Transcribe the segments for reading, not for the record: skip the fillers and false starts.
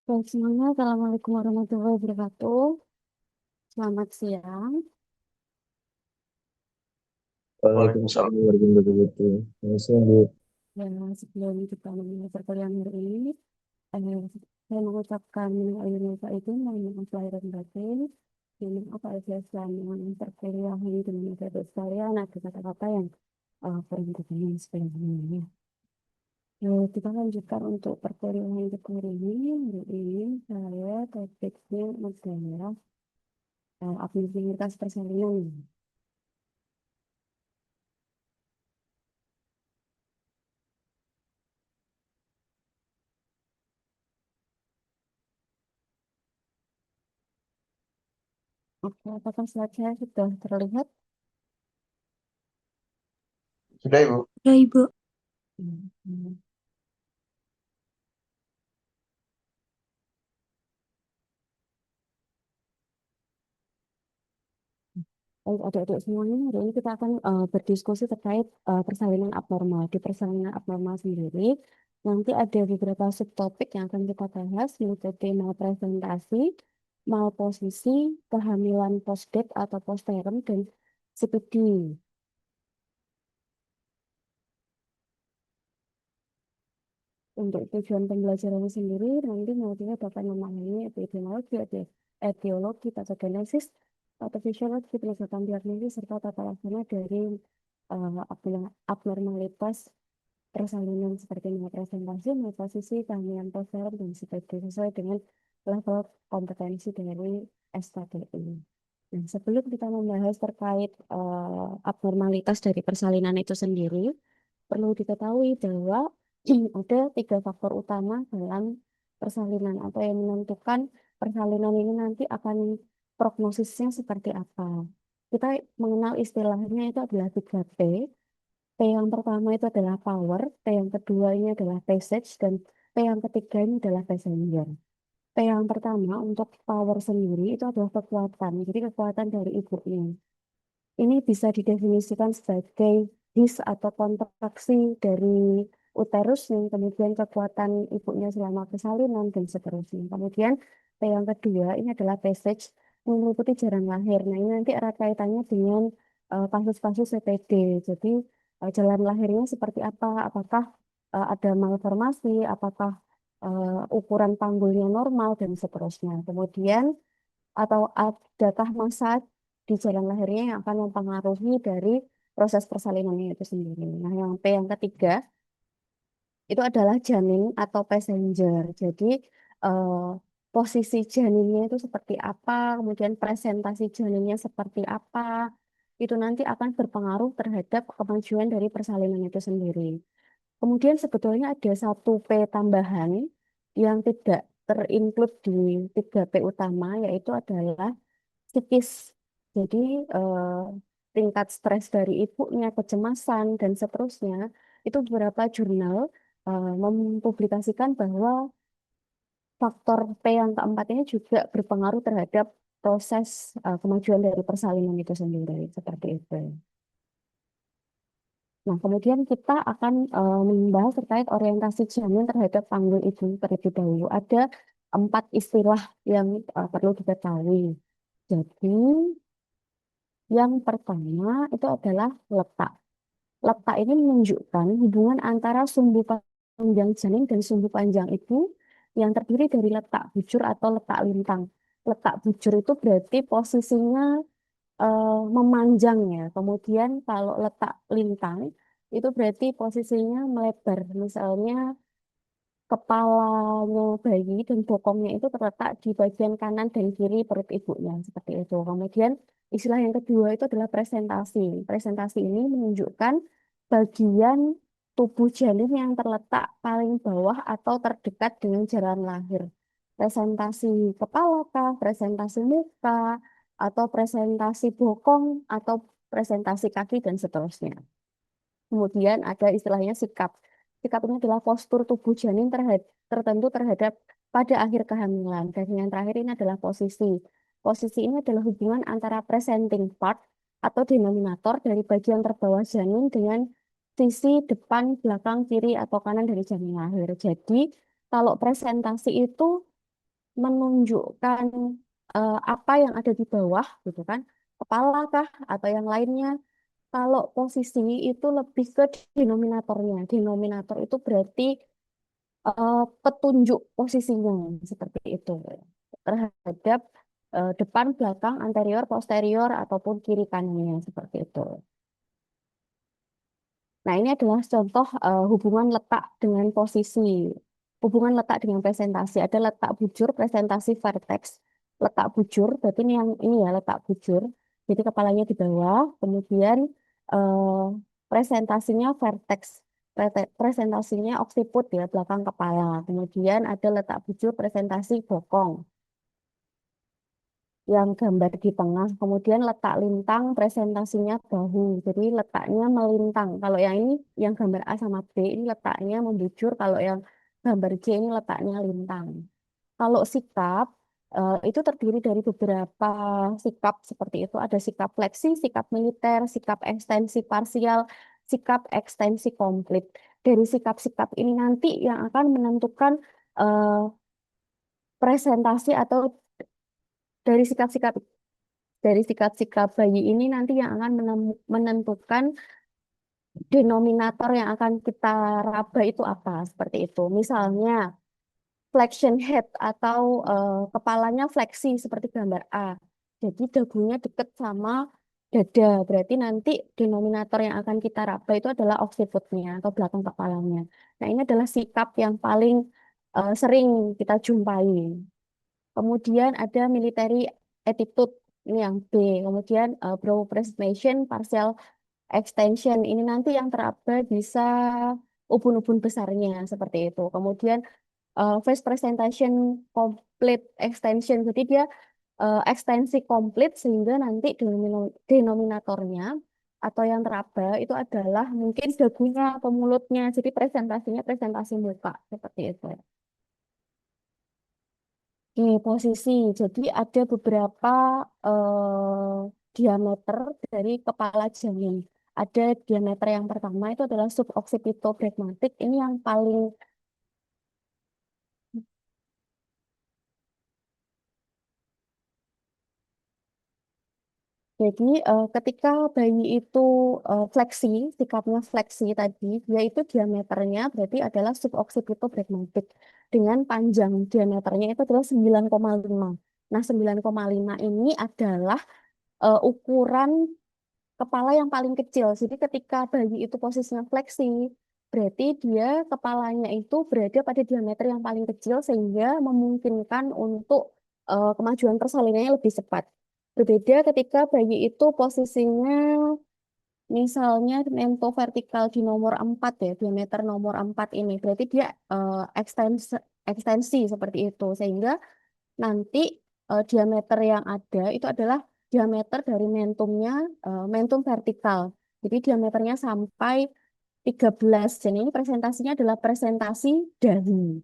Baik semuanya, Assalamualaikum warahmatullahi wabarakatuh. Selamat siang. Waalaikumsalam warahmatullahi wabarakatuh. Selamat siang, Bu. Ya, sebelum kita memulai perkuliahan hari ini, eh, saya mengucapkan minal aidin wal faizin, mohon maaf lahir dan batin. Mohon maaf apabila selama perkuliahan dengan adik sekalian ada kata-kata yang kurang berkenan sebelumnya. Kita lanjutkan untuk perkuliahan untuk hari ini. Hari ini saya topiknya adalah aktivitas persalinan. Oke, apakah slide saya sudah terlihat? Sudah, Ibu. Ya, Ibu. Hmm. Baik, adik-adik semuanya, hari ini kita akan berdiskusi terkait persalinan abnormal. Di persalinan abnormal sendiri, nanti ada beberapa subtopik yang akan kita bahas, meliputi malpresentasi, malposisi, kehamilan postdate atau postpartum, dan CPD. Untuk tujuan pembelajaran sendiri, nanti nantinya dapat memahami epidemiologi, etiologi, patogenesis, atau fisiologi, penyebab diagnosis, serta tata laksana dari abnormalitas persalinan seperti presentasi, posisi, kehamilan postpartum, dan sebagainya sesuai dengan level kompetensi dari SKDI. Nah, sebelum kita membahas terkait abnormalitas dari persalinan itu sendiri, perlu diketahui bahwa ada tiga faktor utama dalam persalinan atau yang menentukan persalinan ini nanti akan prognosisnya seperti apa. Kita mengenal istilahnya itu adalah 3P. P yang pertama itu adalah power, P yang kedua ini adalah passage, dan P yang ketiga ini adalah passenger. P yang pertama untuk power sendiri itu adalah kekuatan, jadi kekuatan dari ibunya. Ini bisa didefinisikan sebagai dis atau kontraksi dari uterus yang kemudian kekuatan ibunya selama persalinan dan seterusnya. Kemudian P yang kedua ini adalah passage meliputi jalan lahir. Nah, ini nanti erat kaitannya dengan kasus-kasus CPD. Jadi jalan lahirnya seperti apa? Apakah ada malformasi? Apakah ukuran panggulnya normal dan seterusnya. Kemudian atau adakah masa di jalan lahirnya yang akan mempengaruhi dari proses persalinannya itu sendiri. Nah, yang P yang ketiga itu adalah janin atau passenger. Jadi eh, posisi janinnya itu seperti apa, kemudian presentasi janinnya seperti apa, itu nanti akan berpengaruh terhadap kemajuan dari persalinan itu sendiri. Kemudian sebetulnya ada satu P tambahan yang tidak terinclude di 3P utama, yaitu adalah psikis. Jadi eh, tingkat stres dari ibunya, kecemasan, dan seterusnya, itu beberapa jurnal mempublikasikan bahwa faktor P yang keempat ini juga berpengaruh terhadap proses kemajuan dari persalinan itu sendiri, seperti itu. Nah, kemudian kita akan membahas terkait orientasi janin terhadap panggul ibu terlebih dahulu. Ada empat istilah yang perlu diketahui. Jadi, yang pertama itu adalah letak. Letak ini menunjukkan hubungan antara sumbu panjang janin dan sumbu panjang ibu yang terdiri dari letak bujur atau letak lintang. Letak bujur itu berarti posisinya memanjang ya. Kemudian kalau letak lintang itu berarti posisinya melebar. Misalnya kepalanya bayi dan bokongnya itu terletak di bagian kanan dan kiri perut ibunya seperti itu. Kemudian istilah yang kedua itu adalah presentasi. Presentasi ini menunjukkan bagian tubuh janin yang terletak paling bawah atau terdekat dengan jalan lahir. Presentasi kepala kah, presentasi muka, atau presentasi bokong, atau presentasi kaki dan seterusnya. Kemudian ada istilahnya sikap. Sikap ini adalah postur tubuh janin tertentu terhadap pada akhir kehamilan. Dan yang terakhir ini adalah posisi. Posisi ini adalah hubungan antara presenting part atau denominator dari bagian terbawah janin dengan sisi depan, belakang, kiri, atau kanan dari janin lahir. Jadi, kalau presentasi itu menunjukkan apa yang ada di bawah, gitu kan? Kepala kah atau yang lainnya? Kalau posisi itu lebih ke denominatornya. Denominator itu berarti petunjuk posisinya seperti itu terhadap depan, belakang, anterior, posterior ataupun kiri kanannya seperti itu. Nah, ini adalah contoh hubungan letak dengan posisi. Hubungan letak dengan presentasi. Ada letak bujur, presentasi vertex. Letak bujur, berarti ini ya letak bujur. Jadi kepalanya di bawah, kemudian eh, presentasinya vertex. Presentasinya occiput ya, belakang kepala. Kemudian ada letak bujur, presentasi bokong yang gambar di tengah. Kemudian letak lintang, presentasinya bahu. Jadi letaknya melintang. Kalau yang ini, yang gambar A sama B, ini letaknya membujur. Kalau yang gambar C ini letaknya lintang. Kalau sikap, itu terdiri dari beberapa sikap seperti itu. Ada sikap fleksi, sikap militer, sikap ekstensi parsial, sikap ekstensi komplit. Dari sikap-sikap ini nanti yang akan menentukan eh, presentasi atau dari sikap-sikap dari sikap-sikap bayi ini nanti yang akan menentukan denominator yang akan kita raba itu apa, seperti itu. Misalnya, flexion head atau kepalanya fleksi seperti gambar A. Jadi dagunya deket sama dada. Berarti nanti denominator yang akan kita raba itu adalah occiputnya atau belakang kepalanya. Nah, ini adalah sikap yang paling sering kita jumpai. Kemudian ada military attitude, ini yang B. Kemudian brow presentation, partial extension, ini nanti yang teraba bisa ubun-ubun besarnya seperti itu. Kemudian face presentation complete extension, jadi dia ekstensi komplit sehingga nanti denominatornya atau yang teraba itu adalah mungkin dagunya atau mulutnya. Jadi presentasinya presentasi muka seperti itu. Di posisi, jadi ada beberapa diameter dari kepala janin. Ada diameter yang pertama itu adalah suboccipitobregmatic. Ini yang paling, jadi ketika bayi itu fleksi, sikapnya fleksi tadi, yaitu diameternya berarti adalah suboccipitobregmatic. Dengan panjang diameternya itu adalah 9,5. Nah, 9,5 ini adalah ukuran kepala yang paling kecil. Jadi ketika bayi itu posisinya fleksi, berarti dia kepalanya itu berada pada diameter yang paling kecil sehingga memungkinkan untuk kemajuan persalinannya lebih cepat. Berbeda ketika bayi itu posisinya misalnya mento vertikal di nomor 4 ya, diameter nomor 4 ini. Berarti dia ekstensi seperti itu. Sehingga nanti diameter yang ada itu adalah diameter dari mentumnya, mentum vertikal. Jadi diameternya sampai 13. Jadi ini presentasinya adalah presentasi dahi.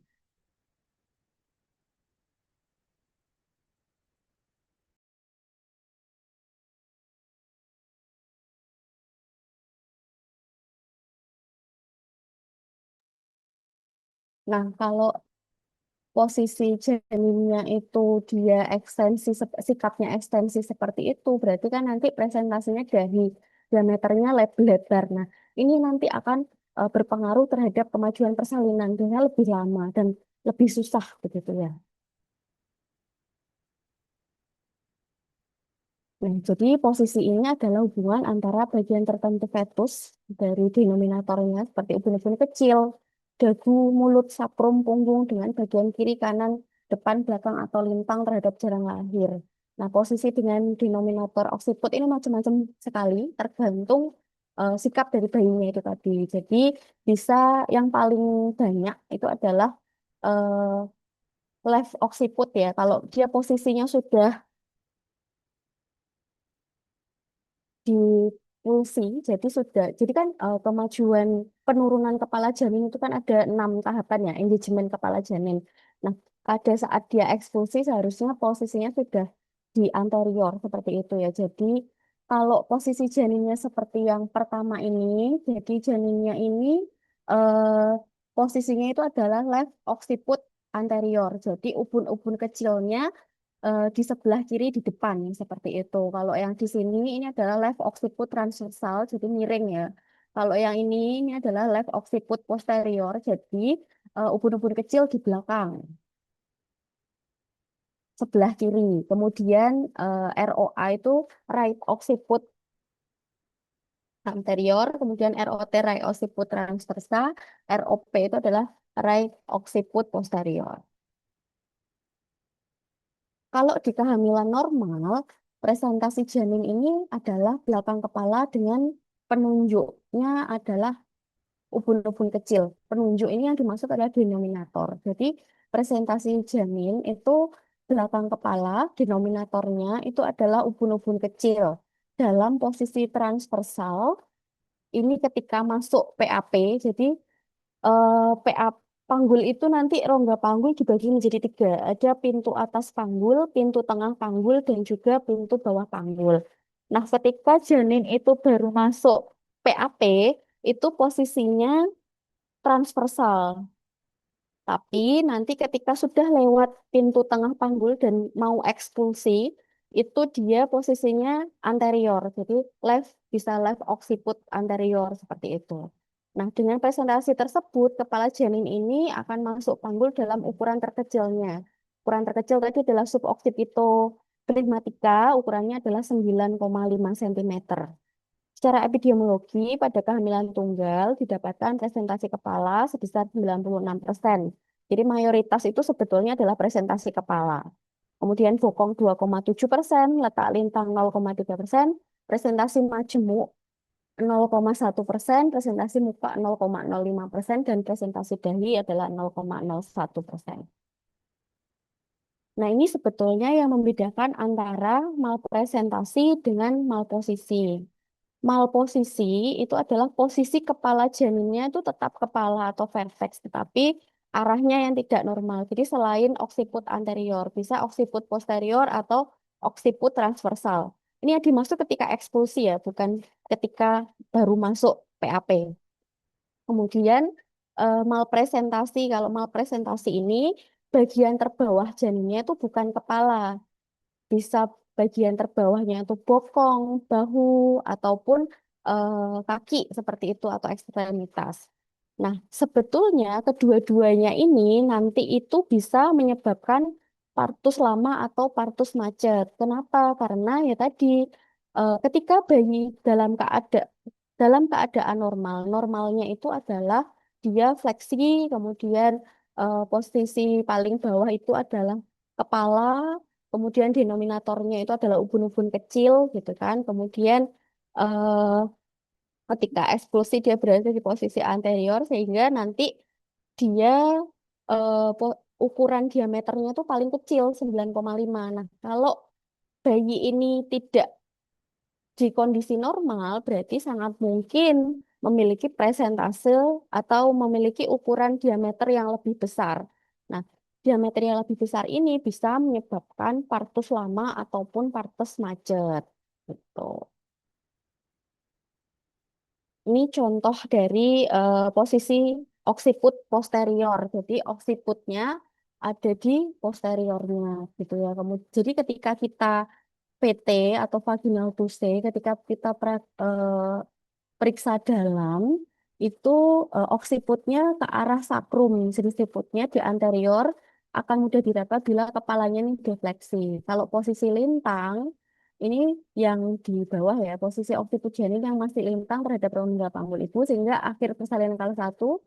Nah, kalau posisi janinnya itu dia ekstensi, sikapnya ekstensi seperti itu, berarti kan nanti presentasinya dahi, diameternya lebar. Nah, ini nanti akan berpengaruh terhadap kemajuan persalinan, dengan lebih lama dan lebih susah begitu ya. Nah, jadi posisi ini adalah hubungan antara bagian tertentu fetus dari denominatornya seperti ubun-ubun kecil, dagu, mulut, sakrum, punggung dengan bagian kiri, kanan, depan, belakang atau lintang terhadap jalan lahir. Nah, posisi dengan denominator oksiput ini macam-macam sekali, tergantung sikap dari bayinya itu tadi. Jadi bisa yang paling banyak itu adalah left occiput ya. Kalau dia posisinya sudah di pulsi, jadi sudah, jadi kan kemajuan penurunan kepala janin itu kan ada 6 tahapan ya, engagement kepala janin. Nah, pada saat dia ekspulsi seharusnya posisinya sudah di anterior seperti itu ya. Jadi kalau posisi janinnya seperti yang pertama ini, jadi janinnya ini eh, posisinya itu adalah left occiput anterior. Jadi ubun-ubun kecilnya di sebelah kiri di depan seperti itu. Kalau yang di sini ini adalah left occiput transversal, jadi miring ya. Kalau yang ini adalah left occiput posterior, jadi ubun-ubun kecil di belakang sebelah kiri. Kemudian ROA itu right occiput anterior, kemudian ROT right occiput transversa, ROP itu adalah right occiput posterior. Kalau di kehamilan normal, presentasi janin ini adalah belakang kepala dengan penunjuknya adalah ubun-ubun kecil. Penunjuk ini yang dimaksud adalah denominator. Jadi presentasi janin itu belakang kepala, denominatornya itu adalah ubun-ubun kecil. Dalam posisi transversal, ini ketika masuk PAP, jadi PA panggul itu nanti rongga panggul dibagi menjadi tiga. Ada pintu atas panggul, pintu tengah panggul, dan juga pintu bawah panggul. Nah, ketika janin itu baru masuk PAP, itu posisinya transversal. Tapi nanti ketika sudah lewat pintu tengah panggul dan mau ekspulsi, itu dia posisinya anterior. Jadi left bisa left occiput anterior seperti itu. Nah, dengan presentasi tersebut, kepala janin ini akan masuk panggul dalam ukuran terkecilnya. Ukuran terkecil tadi adalah suboccipito phlegmatica, ukurannya adalah 9,5 cm. Secara epidemiologi, pada kehamilan tunggal didapatkan presentasi kepala sebesar 96%. Jadi mayoritas itu sebetulnya adalah presentasi kepala. Kemudian bokong 2,7%, letak lintang 0,3%, presentasi majemuk 0,1%, presentasi muka 0,05%, dan presentasi dahi adalah 0,01%. Nah, ini sebetulnya yang membedakan antara malpresentasi dengan malposisi. Malposisi itu adalah posisi kepala janinnya itu tetap kepala atau vertex, tetapi arahnya yang tidak normal. Jadi selain occiput anterior, bisa occiput posterior atau occiput transversal. Ini yang dimaksud ketika ekspulsi ya, bukan ketika baru masuk PAP. Kemudian malpresentasi, kalau malpresentasi ini bagian terbawah janinnya itu bukan kepala, bisa bagian terbawahnya itu bokong, bahu, ataupun kaki seperti itu atau ekstremitas. Nah, sebetulnya kedua-duanya ini nanti itu bisa menyebabkan partus lama atau partus macet. Kenapa? Karena ya tadi ketika bayi dalam keadaan normal, normalnya itu adalah dia fleksi, kemudian posisi paling bawah itu adalah kepala, kemudian denominatornya itu adalah ubun-ubun kecil gitu kan. Kemudian eh, ketika eksklusi dia berada di posisi anterior sehingga nanti dia ukuran diameternya itu paling kecil 9,5. Nah, kalau bayi ini tidak di kondisi normal berarti sangat mungkin memiliki presentase atau memiliki ukuran diameter yang lebih besar. Nah, diameter yang lebih besar ini bisa menyebabkan partus lama ataupun partus macet. Gitu. Ini contoh dari posisi occiput posterior. Jadi occiputnya ada di posteriornya gitu ya. Kemudian, jadi ketika kita PT atau vaginal tuse, ketika kita periksa dalam, itu occiputnya ke arah sakrum, jadi siputnya di anterior akan mudah didapat bila kepalanya ini defleksi. Kalau posisi lintang, ini yang di bawah ya, posisi occiput janin yang masih lintang terhadap rongga panggul ibu, sehingga akhir persalinan kala satu,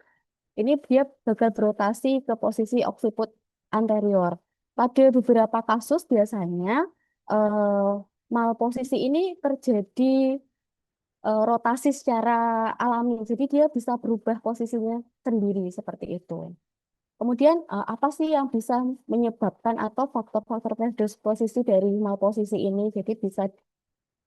ini dia gagal berotasi ke posisi occiput anterior. Pada beberapa kasus biasanya eh, malposisi ini terjadi rotasi secara alami. Jadi dia bisa berubah posisinya sendiri seperti itu. Kemudian apa sih yang bisa menyebabkan atau faktor-faktor predisposisi dari malposisi ini? Jadi bisa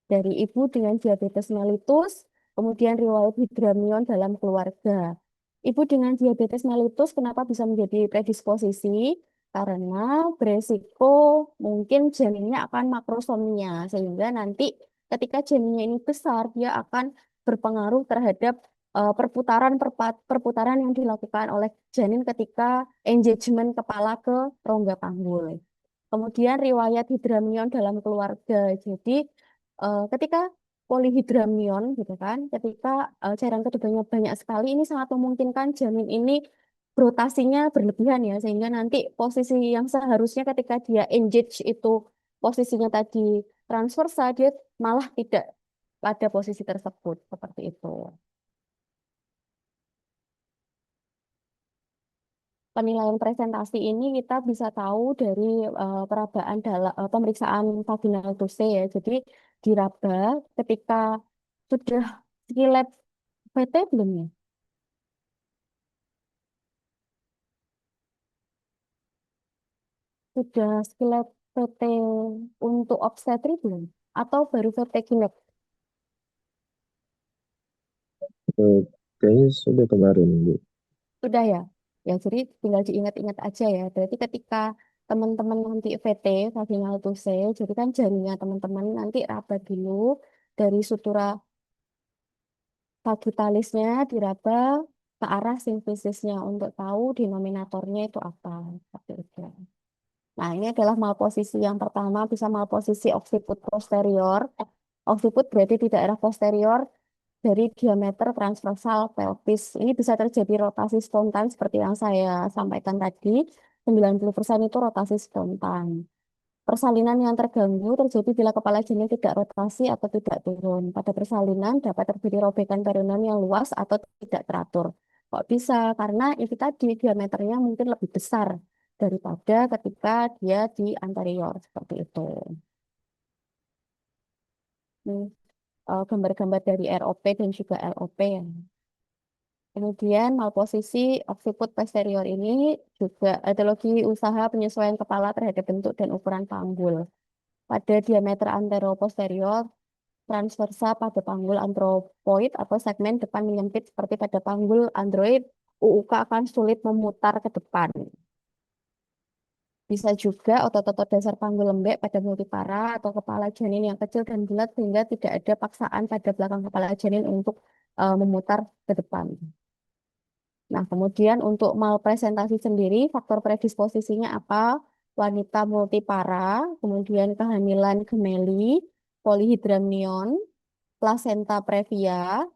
dari ibu dengan diabetes mellitus, kemudian riwayat hidramion dalam keluarga. Ibu dengan diabetes mellitus kenapa bisa menjadi predisposisi? Karena beresiko mungkin janinnya akan makrosomia, sehingga nanti ketika janinnya ini besar, dia akan berpengaruh terhadap perputaran yang dilakukan oleh janin ketika engagement kepala ke rongga panggul. Kemudian riwayat hidramnion dalam keluarga. Jadi ketika polihidramnion gitu kan, ketika cairan keduanya banyak sekali, ini sangat memungkinkan janin ini rotasinya berlebihan ya, sehingga nanti posisi yang seharusnya ketika dia engage itu posisinya tadi transversa, dia malah tidak pada posisi tersebut seperti itu. Penilaian presentasi ini kita bisa tahu dari perabaan dalam pemeriksaan vaginal tuse ya. Jadi diraba ketika sudah skillet PT belum ya? Sudah skillet PT untuk obstetri belum? Atau baru PT ginek? Eh, Kayaknya sudah kemarin, Bu. Sudah ya? Ya, jadi tinggal diingat-ingat aja ya. Berarti ketika teman-teman nanti VT, vaginal tuse, jadi kan jarinya teman-teman nanti raba dulu dari sutura Pagitalisnya diraba ke arah simfisisnya untuk tahu denominatornya itu apa. Seperti itu. Nah, ini adalah malposisi yang pertama, bisa malposisi occiput posterior. Occiput berarti di daerah posterior dari diameter transversal pelvis. Ini bisa terjadi rotasi spontan seperti yang saya sampaikan tadi. 90% itu rotasi spontan. Persalinan yang terganggu terjadi bila kepala janin tidak rotasi atau tidak turun. Pada persalinan dapat terjadi robekan perineum yang luas atau tidak teratur. Kok bisa? Karena itu tadi diameternya mungkin lebih besar daripada ketika dia di anterior seperti itu. Ini gambar-gambar dari ROP dan juga LOP ya. Kemudian malposisi occiput posterior ini juga etiologi usaha penyesuaian kepala terhadap bentuk dan ukuran panggul. Pada diameter anteroposterior transversa pada panggul antropoid atau segmen depan menyempit seperti pada panggul android, UUK akan sulit memutar ke depan. Bisa juga otot-otot dasar panggul lembek pada multipara atau kepala janin yang kecil dan bulat sehingga tidak ada paksaan pada belakang kepala janin untuk memutar ke depan. Nah, kemudian untuk malpresentasi sendiri, faktor predisposisinya apa? Wanita multipara, kemudian kehamilan gemeli, polihidramnion, plasenta previa,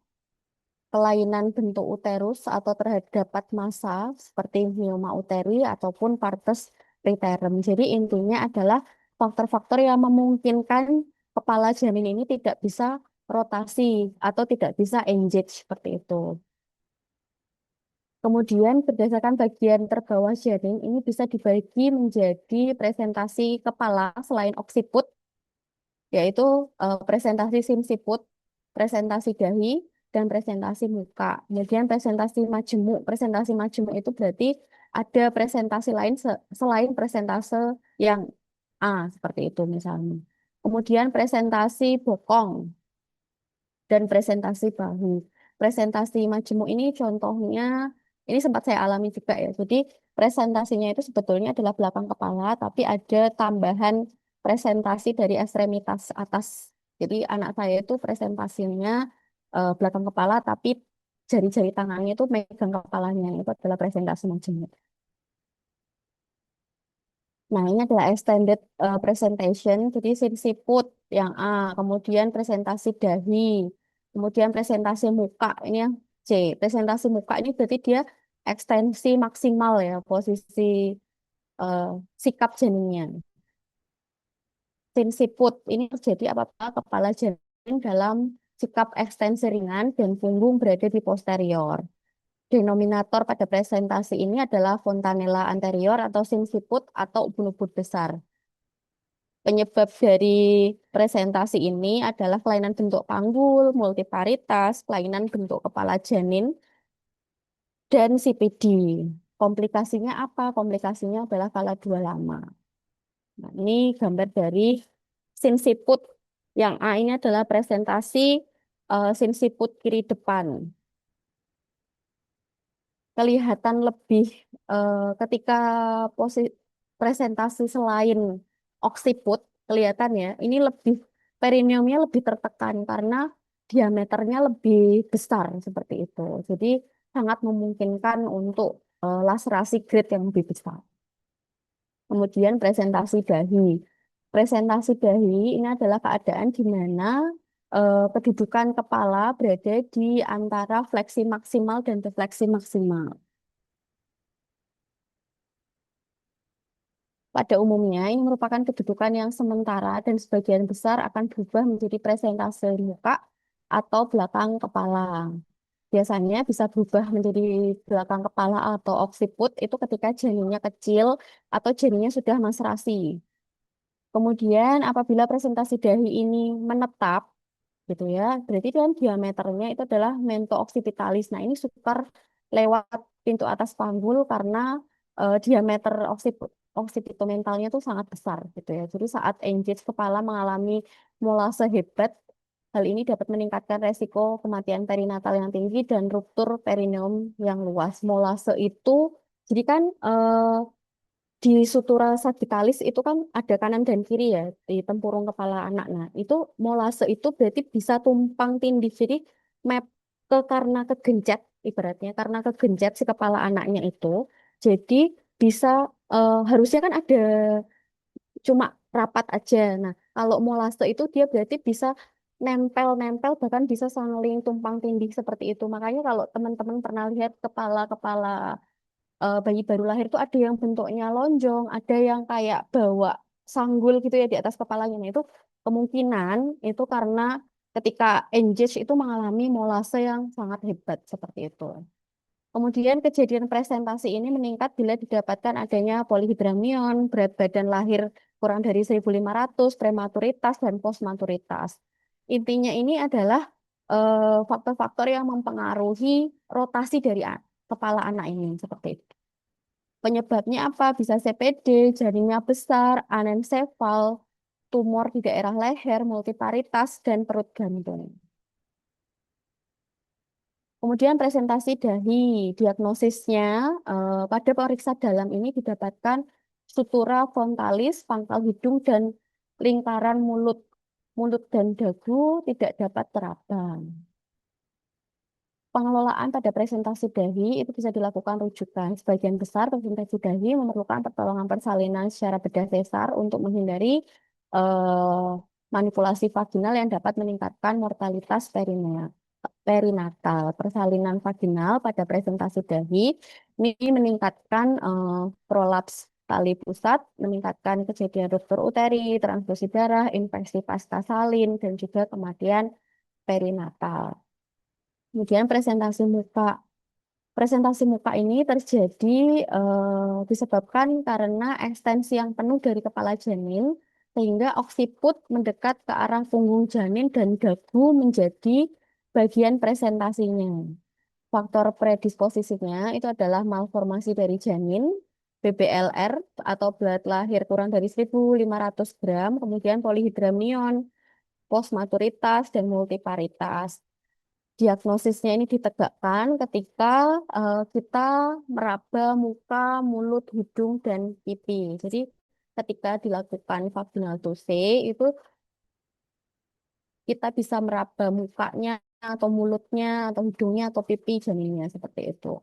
kelainan bentuk uterus atau terdapat massa seperti mioma uteri ataupun partes preterm. Jadi intinya adalah faktor-faktor yang memungkinkan kepala janin ini tidak bisa rotasi atau tidak bisa engage seperti itu. Kemudian berdasarkan bagian terbawah janin ini bisa dibagi menjadi presentasi kepala selain oksiput, yaitu presentasi simsiput, presentasi dahi, dan presentasi muka. Kemudian presentasi majemuk itu berarti ada presentasi lain selain presentase yang A, seperti itu misalnya. Kemudian presentasi bokong dan presentasi bahu. Presentasi majemuk ini contohnya, ini sempat saya alami juga ya. Jadi presentasinya itu sebetulnya adalah belakang kepala, tapi ada tambahan presentasi dari ekstremitas atas. Jadi anak saya itu presentasinya belakang kepala, tapi jari-jari tangannya itu megang kepalanya. Itu adalah presentasi majemuk. Nah, ini adalah extended presentation, jadi siput yang A, kemudian presentasi dahi, kemudian presentasi muka, ini yang C. Presentasi muka ini berarti dia ekstensi maksimal ya, posisi eh, sikap janinnya. Siput ini terjadi apabila kepala janin dalam sikap ekstensi ringan dan punggung berada di posterior. Denominator pada presentasi ini adalah fontanella anterior atau sinsiput atau ubun-ubun besar. Penyebab dari presentasi ini adalah kelainan bentuk panggul, multiparitas, kelainan bentuk kepala janin, dan CPD. Komplikasinya apa? Komplikasinya adalah kala dua lama. Nah, ini gambar dari sinsiput. Yang A ini adalah presentasi sinsiput kiri depan. Kelihatan lebih ketika posisi presentasi selain oksiput kelihatan ya ini lebih perineumnya lebih tertekan karena diameternya lebih besar seperti itu. Jadi sangat memungkinkan untuk laserasi grade yang lebih besar. Kemudian presentasi dahi. Presentasi dahi ini adalah keadaan di mana kedudukan kepala berada di antara fleksi maksimal dan defleksi maksimal. Pada umumnya, ini merupakan kedudukan yang sementara dan sebagian besar akan berubah menjadi presentase muka atau belakang kepala. Biasanya bisa berubah menjadi belakang kepala atau occiput itu ketika janinnya kecil atau janinnya sudah maserasi. Kemudian apabila presentasi dahi ini menetap, gitu ya, berarti kan diameternya itu adalah mento occipitalis. Nah, ini sukar lewat pintu atas panggul karena diameter occipitomentalnya itu sangat besar, gitu ya. Jadi saat engage kepala mengalami molase hebat, hal ini dapat meningkatkan resiko kematian perinatal yang tinggi dan ruptur perineum yang luas. Molase itu, jadi kan di sutura sagittalis itu kan ada kanan dan kiri ya di tempurung kepala anak. Nah, itu molase itu berarti bisa tumpang tindih. Jadi map ke karena kegencet ibaratnya karena kegencet si kepala anaknya itu. Jadi bisa harusnya kan ada cuma rapat aja. Nah, kalau molase itu dia berarti bisa nempel-nempel bahkan bisa saling tumpang tindih seperti itu. Makanya kalau teman-teman pernah lihat kepala-kepala bayi baru lahir itu ada yang bentuknya lonjong, ada yang kayak bawa sanggul gitu ya di atas kepalanya. Nah, itu kemungkinan itu karena ketika engage itu mengalami molase yang sangat hebat seperti itu. Kemudian kejadian presentasi ini meningkat bila didapatkan adanya polihidramion, berat badan lahir kurang dari 1.500, prematuritas, dan postmaturitas. Intinya ini adalah faktor-faktor yang mempengaruhi rotasi dari kepala anak ini seperti itu. Penyebabnya apa? Bisa CPD, janinnya besar, anencefal, tumor di daerah leher, multiparitas, dan perut gantung. Kemudian presentasi dahi, diagnosisnya pada periksa dalam ini didapatkan sutura frontalis, pangkal hidung, dan lingkaran mulut. Mulut dan dagu tidak dapat terabang. Pengelolaan pada presentasi dahi itu bisa dilakukan rujukan. Sebagian besar presentasi dahi memerlukan pertolongan persalinan secara bedah sesar untuk menghindari eh, manipulasi vaginal yang dapat meningkatkan mortalitas perinatal. Persalinan vaginal pada presentasi dahi ini meningkatkan prolaps tali pusat, meningkatkan kejadian ruptur uteri, transfusi darah, infeksi pasca salin, dan juga kematian perinatal. Kemudian presentasi muka. Presentasi muka ini terjadi disebabkan karena ekstensi yang penuh dari kepala janin sehingga oksiput mendekat ke arah punggung janin dan dagu menjadi bagian presentasinya. Faktor predisposisinya itu adalah malformasi dari janin, BBLR atau berat lahir kurang dari 1.500 gram, kemudian polihidramion, postmaturitas, dan multiparitas. Diagnosisnya ini ditegakkan ketika kita meraba muka, mulut, hidung, dan pipi. Jadi ketika dilakukan vaginal tose itu kita bisa meraba mukanya atau mulutnya atau hidungnya atau pipi janinnya seperti itu.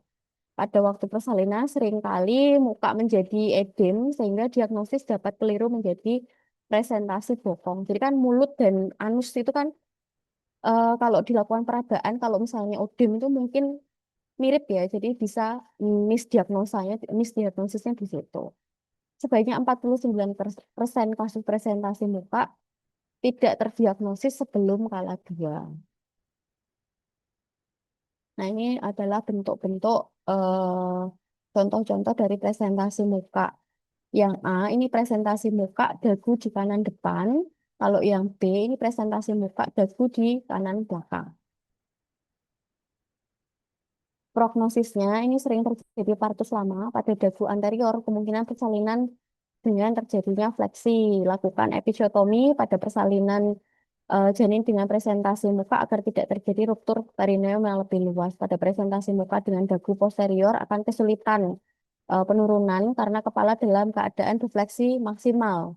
Pada waktu persalinan seringkali muka menjadi edem sehingga diagnosis dapat keliru menjadi presentasi bokong. Jadi kan mulut dan anus itu kan kalau dilakukan perabaan, kalau misalnya odem itu mungkin mirip ya, jadi bisa misdiagnosisnya di situ. Sebaiknya 49% kasus presentasi muka tidak terdiagnosis sebelum kala 2. Nah, ini adalah bentuk-bentuk contoh-contoh dari presentasi muka. Yang A ini presentasi muka dagu di kanan depan, kalau yang B ini presentasi muka dagu di kanan belakang. Prognosisnya ini sering terjadi partus lama pada dagu anterior, kemungkinan persalinan dengan terjadinya fleksi. Lakukan episiotomi pada persalinan janin dengan presentasi muka agar tidak terjadi ruptur perineum yang lebih luas. Pada presentasi muka dengan dagu posterior akan kesulitan penurunan karena kepala dalam keadaan defleksi maksimal.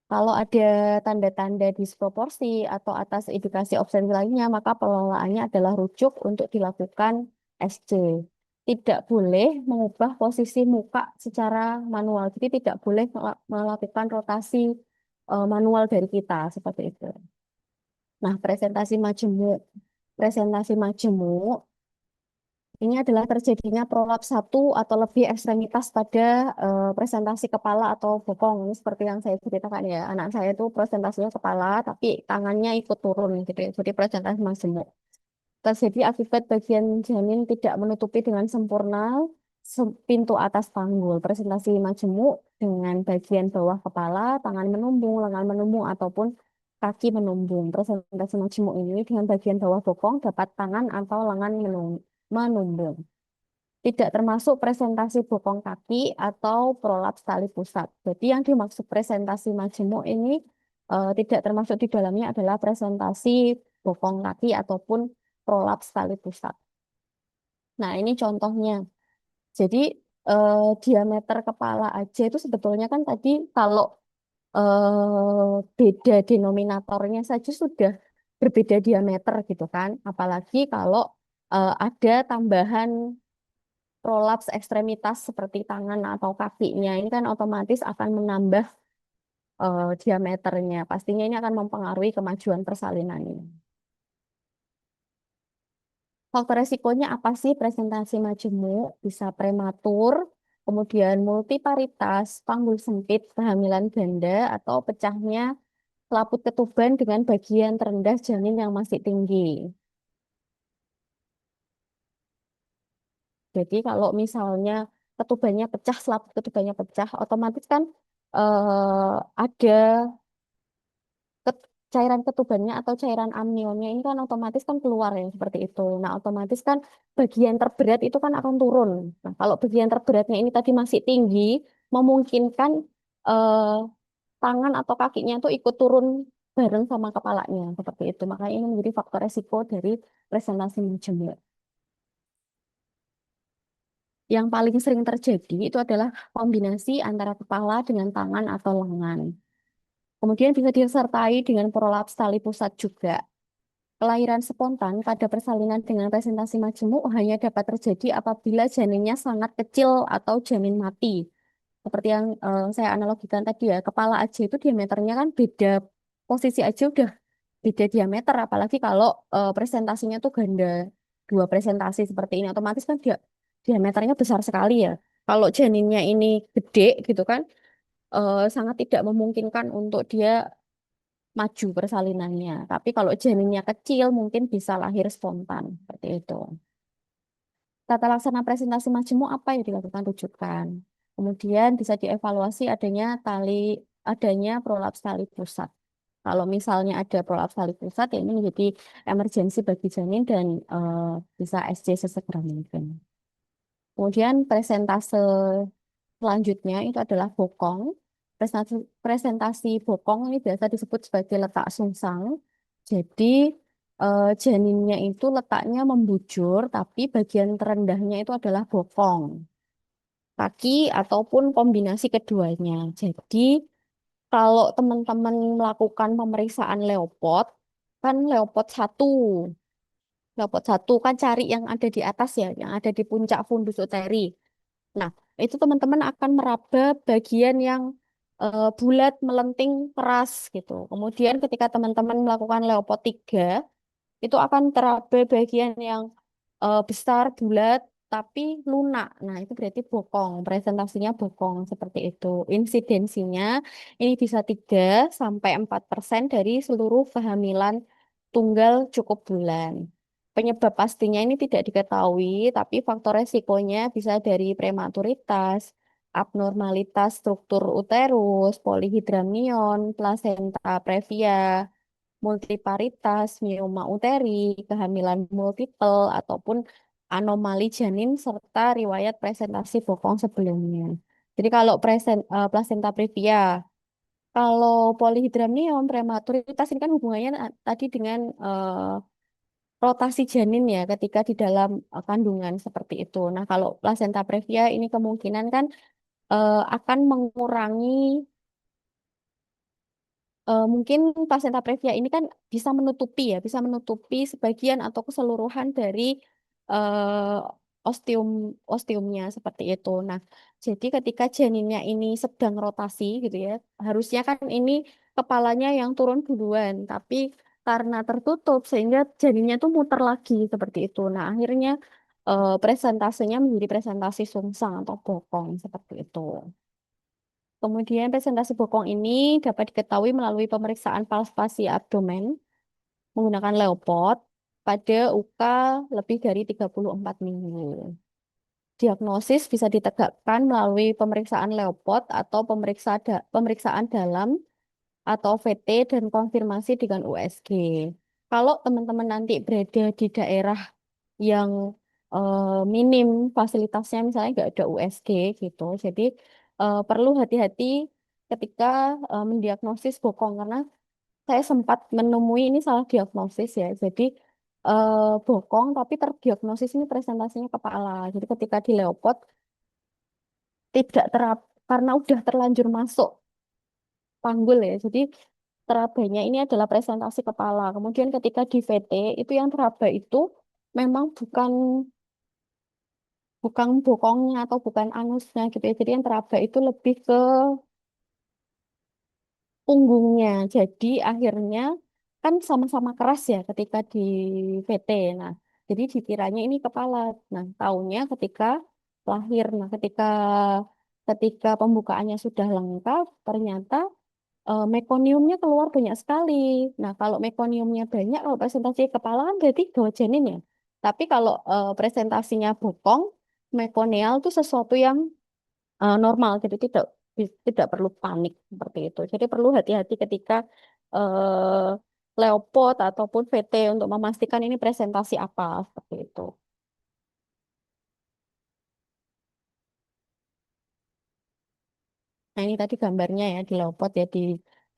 Kalau ada tanda-tanda disproporsi atau atas indikasi observasi lainnya, maka pengelolaannya adalah rujuk untuk dilakukan SC. Tidak boleh mengubah posisi muka secara manual. Jadi tidak boleh melakukan rotasi manual dari kita seperti itu. Nah, presentasi majemuk ini adalah terjadinya prolaps satu atau lebih ekstremitas pada presentasi kepala atau bokong. Ini seperti yang saya ceritakan ya. Anak saya itu presentasinya kepala, tapi tangannya ikut turun gitu ya. Jadi presentasi majemuk. Terjadi akibat bagian janin tidak menutupi dengan sempurna pintu atas panggul. Presentasi majemuk dengan bagian bawah kepala, tangan menumbung, lengan menumbung, ataupun kaki menumbung. Presentasi majemuk ini dengan bagian bawah bokong dapat tangan atau lengan menumbung. Tidak termasuk presentasi bokong kaki atau prolaps tali pusat. Jadi yang dimaksud presentasi majemuk ini tidak termasuk di dalamnya adalah presentasi bokong kaki ataupun prolaps tali pusat. Nah, ini contohnya. Jadi diameter kepala aja itu sebetulnya kan tadi kalau beda denominatornya saja sudah berbeda diameter gitu kan. Apalagi kalau ada tambahan prolaps ekstremitas seperti tangan atau kakinya ini kan otomatis akan menambah diameternya. Pastinya ini akan mempengaruhi kemajuan persalinannya. Faktor resikonya apa sih presentasi majemuk? Bisa prematur, kemudian multiparitas, panggul sempit, kehamilan ganda, atau pecahnya selaput ketuban dengan bagian terendah janin yang masih tinggi. Jadi kalau misalnya ketubannya pecah, selaput ketubannya pecah, otomatis kan ada cairan ketubannya atau cairan amnionnya ini kan otomatis kan keluar ya seperti itu. Nah, otomatis kan bagian terberat itu kan akan turun. Nah, kalau bagian terberatnya ini tadi masih tinggi, memungkinkan eh, tangan atau kakinya itu ikut turun bareng sama kepalanya seperti itu. Makanya ini menjadi faktor resiko dari presentasi majemuk. Yang paling sering terjadi itu adalah kombinasi antara kepala dengan tangan atau lengan. Kemudian bisa disertai dengan prolaps tali pusat juga. Kelahiran spontan pada persalinan dengan presentasi majemuk hanya dapat terjadi apabila janinnya sangat kecil atau janin mati. Seperti yang saya analogikan tadi ya, kepala aja itu diameternya kan beda, posisi aja udah beda diameter, apalagi kalau presentasinya tuh ganda, dua presentasi seperti ini, otomatis kan dia diameternya besar sekali ya. Kalau janinnya ini gede gitu kan, sangat tidak memungkinkan untuk dia maju persalinannya. Tapi kalau janinnya kecil mungkin bisa lahir spontan seperti itu. Tata laksana presentasi majemuk apa yang dilakukan rujukan. Kemudian bisa dievaluasi adanya prolaps tali pusat. Kalau misalnya ada prolaps tali pusat ya ini menjadi emergensi bagi janin dan bisa SC sesegera mungkin. Kemudian presentase selanjutnya itu adalah bokong. Presentasi, presentasi bokong ini biasa disebut sebagai letak sungsang. Jadi janinnya itu letaknya membujur, tapi bagian terendahnya itu adalah bokong, kaki ataupun kombinasi keduanya. Jadi kalau teman-teman melakukan pemeriksaan Leopard, kan Leopard satu kan cari yang ada di atas ya, yang ada di puncak fundus uteri. Nah, itu teman-teman akan meraba bagian yang bulat, melenting, keras gitu. Kemudian ketika teman-teman melakukan Leopard 3, itu akan teraba bagian yang besar, bulat, tapi lunak. Nah, itu berarti bokong. Presentasinya bokong seperti itu. Insidensinya ini bisa 3 sampai 4% dari seluruh kehamilan tunggal cukup bulan. Penyebab pastinya ini tidak diketahui, tapi faktor resikonya bisa dari prematuritas, abnormalitas struktur uterus, polihidramnion, plasenta previa, multiparitas, mioma uteri, kehamilan multiple, ataupun anomali janin serta riwayat presentasi bokong sebelumnya. Jadi kalau plasenta previa, kalau polihidramnion, prematuritas ini kan hubungannya tadi dengan rotasi janin ya ketika di dalam kandungan seperti itu. Nah, kalau plasenta previa ini kemungkinan kan akan mengurangi mungkin placenta previa ini kan bisa menutupi ya, bisa menutupi sebagian atau keseluruhan dari eh, osteum osteumnya seperti itu. Nah, jadi ketika janinnya ini sedang rotasi gitu ya, harusnya kan ini kepalanya yang turun duluan, tapi karena tertutup sehingga janinnya tuh muter lagi seperti itu. Nah, akhirnya presentasenya menjadi presentasi sungsang atau bokong seperti itu. Kemudian presentasi bokong ini dapat diketahui melalui pemeriksaan palpasi abdomen menggunakan Leopard pada UK lebih dari 34 minggu. Diagnosis bisa ditegakkan melalui pemeriksaan Leopard atau pemeriksaan dalam atau VT dan konfirmasi dengan USG. Kalau teman-teman nanti berada di daerah yang minim fasilitasnya, misalnya nggak ada USG gitu, jadi perlu hati-hati ketika mendiagnosis bokong karena saya sempat menemui ini salah diagnosis ya. Jadi bokong tapi terdiagnosis ini presentasinya kepala. Jadi ketika di Leopard tidak terap karena udah terlanjur masuk panggul ya. Jadi terabanya ini adalah presentasi kepala. Kemudian ketika di VT itu yang teraba itu memang bukan bukan bokongnya atau bukan anusnya gitu ya. Jadi yang teraba itu lebih ke punggungnya. Jadi akhirnya kan sama-sama keras ya ketika di VT. Nah, jadi dikiranya ini kepala. Nah, taunya ketika lahir. Nah, ketika ketika pembukaannya sudah lengkap, ternyata mekoniumnya keluar banyak sekali. Nah, kalau mekoniumnya banyak, kalau presentasi kepala kan berarti gawat janin ya. Tapi kalau presentasinya bokong, mekonial itu sesuatu yang normal, jadi tidak perlu panik seperti itu. Jadi perlu hati-hati ketika Leopard ataupun VT untuk memastikan ini presentasi apa seperti itu. Nah, ini tadi gambarnya ya di Leopard ya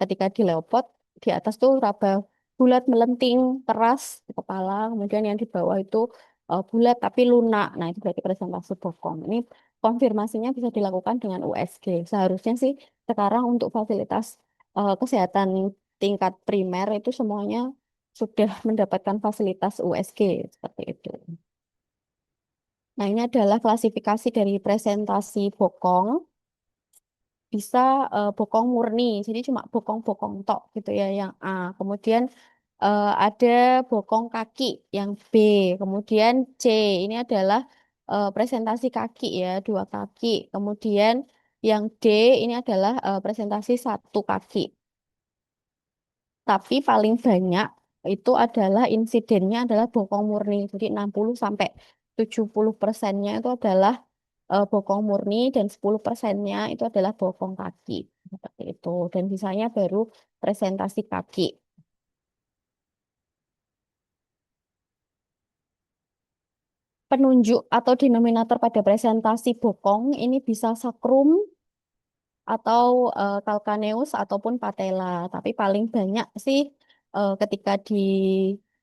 ketika di Leopard di atas tuh raba bulat melenting keras di kepala, kemudian yang di bawah itu bulat tapi lunak. Nah, itu berarti presentasi bokong. Ini konfirmasinya bisa dilakukan dengan USG. Seharusnya sih sekarang untuk fasilitas kesehatan tingkat primer itu semuanya sudah mendapatkan fasilitas USG seperti itu. Nah, ini adalah klasifikasi dari presentasi bokong. Bisa bokong murni, jadi cuma bokong-bokong tok gitu ya yang A. Kemudian ada bokong kaki yang B. Kemudian C, ini adalah presentasi kaki ya, dua kaki. Kemudian yang D ini adalah presentasi satu kaki. Tapi paling banyak itu adalah insidennya adalah bokong murni. Jadi 60 sampai 70%-nya itu adalah bokong murni dan 10%-nya itu adalah bokong kaki. Seperti itu. Dan sisanya baru presentasi kaki. Penunjuk atau denominator pada presentasi bokong ini bisa sakrum atau calcaneus ataupun patella. Tapi paling banyak sih ketika di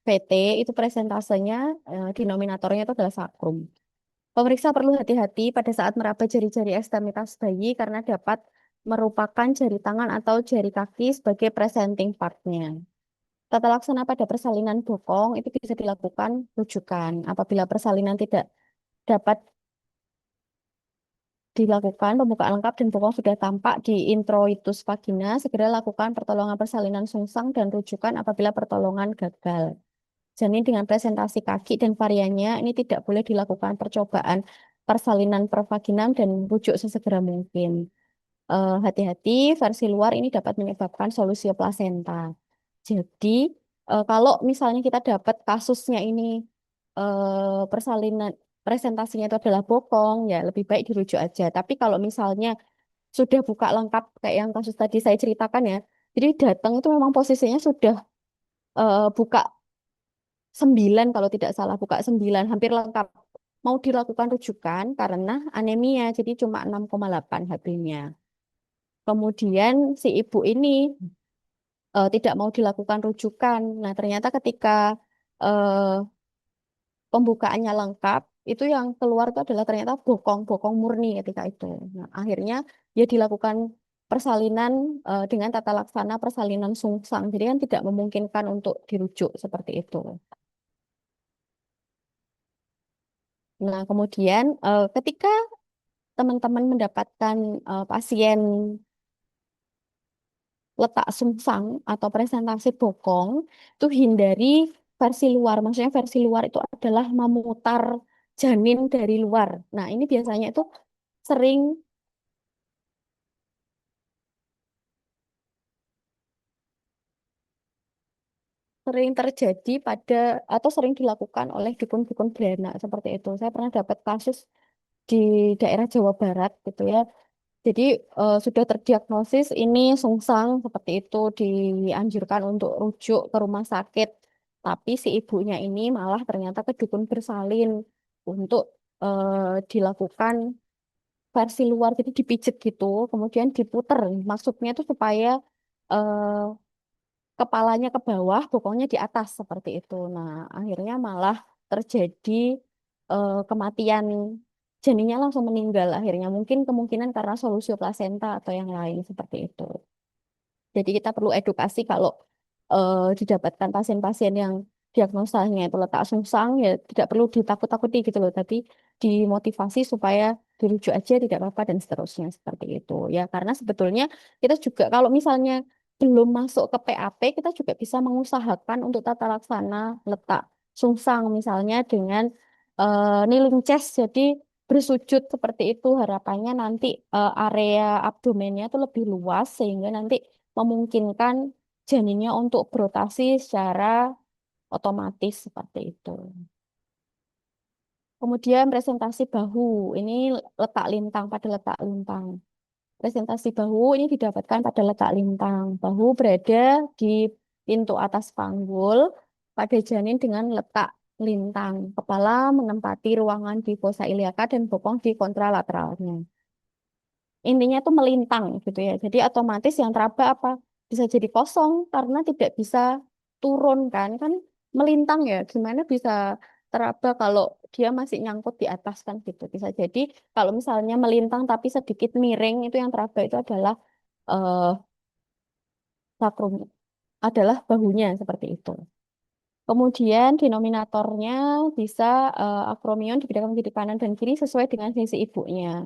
PT itu presentasenya denominatornya itu adalah sakrum. Pemeriksa perlu hati-hati pada saat meraba jari-jari ekstremitas bayi karena dapat merupakan jari tangan atau jari kaki sebagai presenting partnya. Tata laksana pada persalinan bokong itu bisa dilakukan rujukan. Apabila persalinan tidak dapat dilakukan pembukaan lengkap dan bokong sudah tampak di introitus vagina, segera lakukan pertolongan persalinan sungsang dan rujukan apabila pertolongan gagal. Janin dengan presentasi kaki dan variannya ini tidak boleh dilakukan percobaan persalinan pervaginam dan rujuk sesegera mungkin. Hati-hati, versi luar ini dapat menyebabkan solusio plasenta. Jadi, kalau misalnya kita dapat kasusnya ini persalinan presentasinya itu adalah bokong, ya lebih baik dirujuk aja. Tapi kalau misalnya sudah buka lengkap kayak yang kasus tadi saya ceritakan ya, jadi datang itu memang posisinya sudah buka 9 kalau tidak salah, buka 9 hampir lengkap. Mau dilakukan rujukan karena anemia, jadi cuma 6,8 HB-nya. Kemudian si ibu ini tidak mau dilakukan rujukan. Nah, ternyata ketika eh, pembukaannya lengkap, itu yang keluar itu adalah ternyata bokong, bokong murni ketika itu. Nah, akhirnya ya dilakukan persalinan dengan tata laksana persalinan sungsang. Jadi kan tidak memungkinkan untuk dirujuk seperti itu. Nah, kemudian ketika teman-teman mendapatkan pasien letak sungsang atau presentasi bokong, itu hindari versi luar. Maksudnya versi luar itu adalah memutar janin dari luar. Nah, ini biasanya itu sering sering terjadi pada atau sering dilakukan oleh dukun-dukun beranak seperti itu. Saya pernah dapat kasus di daerah Jawa Barat gitu ya. Jadi sudah terdiagnosis ini sungsang seperti itu dianjurkan untuk rujuk ke rumah sakit. Tapi si ibunya ini malah ternyata ke dukun bersalin untuk dilakukan versi luar, jadi dipijet gitu, kemudian diputer. Maksudnya itu supaya eh, kepalanya ke bawah, bokongnya di atas seperti itu. Nah, akhirnya malah terjadi kematian janinnya langsung meninggal akhirnya. Mungkin kemungkinan karena solusio plasenta atau yang lain seperti itu. Jadi kita perlu edukasi kalau didapatkan pasien-pasien yang diagnosanya itu letak sungsang ya tidak perlu ditakut-takuti gitu loh, tapi dimotivasi supaya dirujuk aja tidak apa-apa dan seterusnya seperti itu ya. Karena sebetulnya kita juga kalau misalnya belum masuk ke PAP kita juga bisa mengusahakan untuk tata laksana letak sungsang misalnya dengan kneeling chest jadi bersujud seperti itu harapannya nanti area abdomennya itu lebih luas sehingga nanti memungkinkan janinnya untuk berotasi secara otomatis seperti itu. Kemudian presentasi bahu, ini letak lintang pada letak lintang. Presentasi bahu ini didapatkan pada letak lintang. Bahu berada di pintu atas panggul pada janin dengan letak lintang. Kepala menempati ruangan di fosa iliaka dan bokong di kontralateralnya. Intinya tuh melintang gitu ya. Jadi otomatis yang teraba apa? Bisa jadi kosong karena tidak bisa turun kan melintang ya. Gimana bisa teraba kalau dia masih nyangkut di atas kan gitu. Bisa jadi kalau misalnya melintang tapi sedikit miring itu yang teraba itu adalah eh sakrum adalah bahunya seperti itu. Kemudian denominatornya bisa akromion dibedakan menjadi kanan dan kiri sesuai dengan sisi ibunya.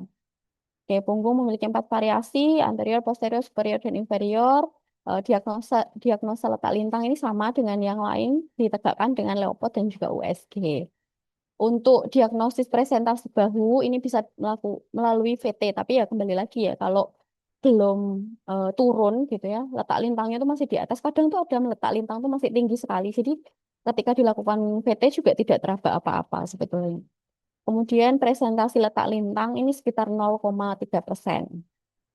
Oke, punggung memiliki 4 variasi, anterior, posterior, superior, dan inferior. Diagnosa letak lintang ini sama dengan yang lain, ditegakkan dengan Leopold dan juga USG. Untuk diagnosis presentasi bahu, ini bisa melalui VT, tapi ya kembali lagi ya, kalau belum turun gitu ya, letak lintangnya itu masih di atas. Kadang tuh ada letak lintang tuh masih tinggi sekali, jadi ketika dilakukan VT juga tidak teraba apa-apa sebetulnya. Kemudian presentasi letak lintang ini sekitar 0,3%.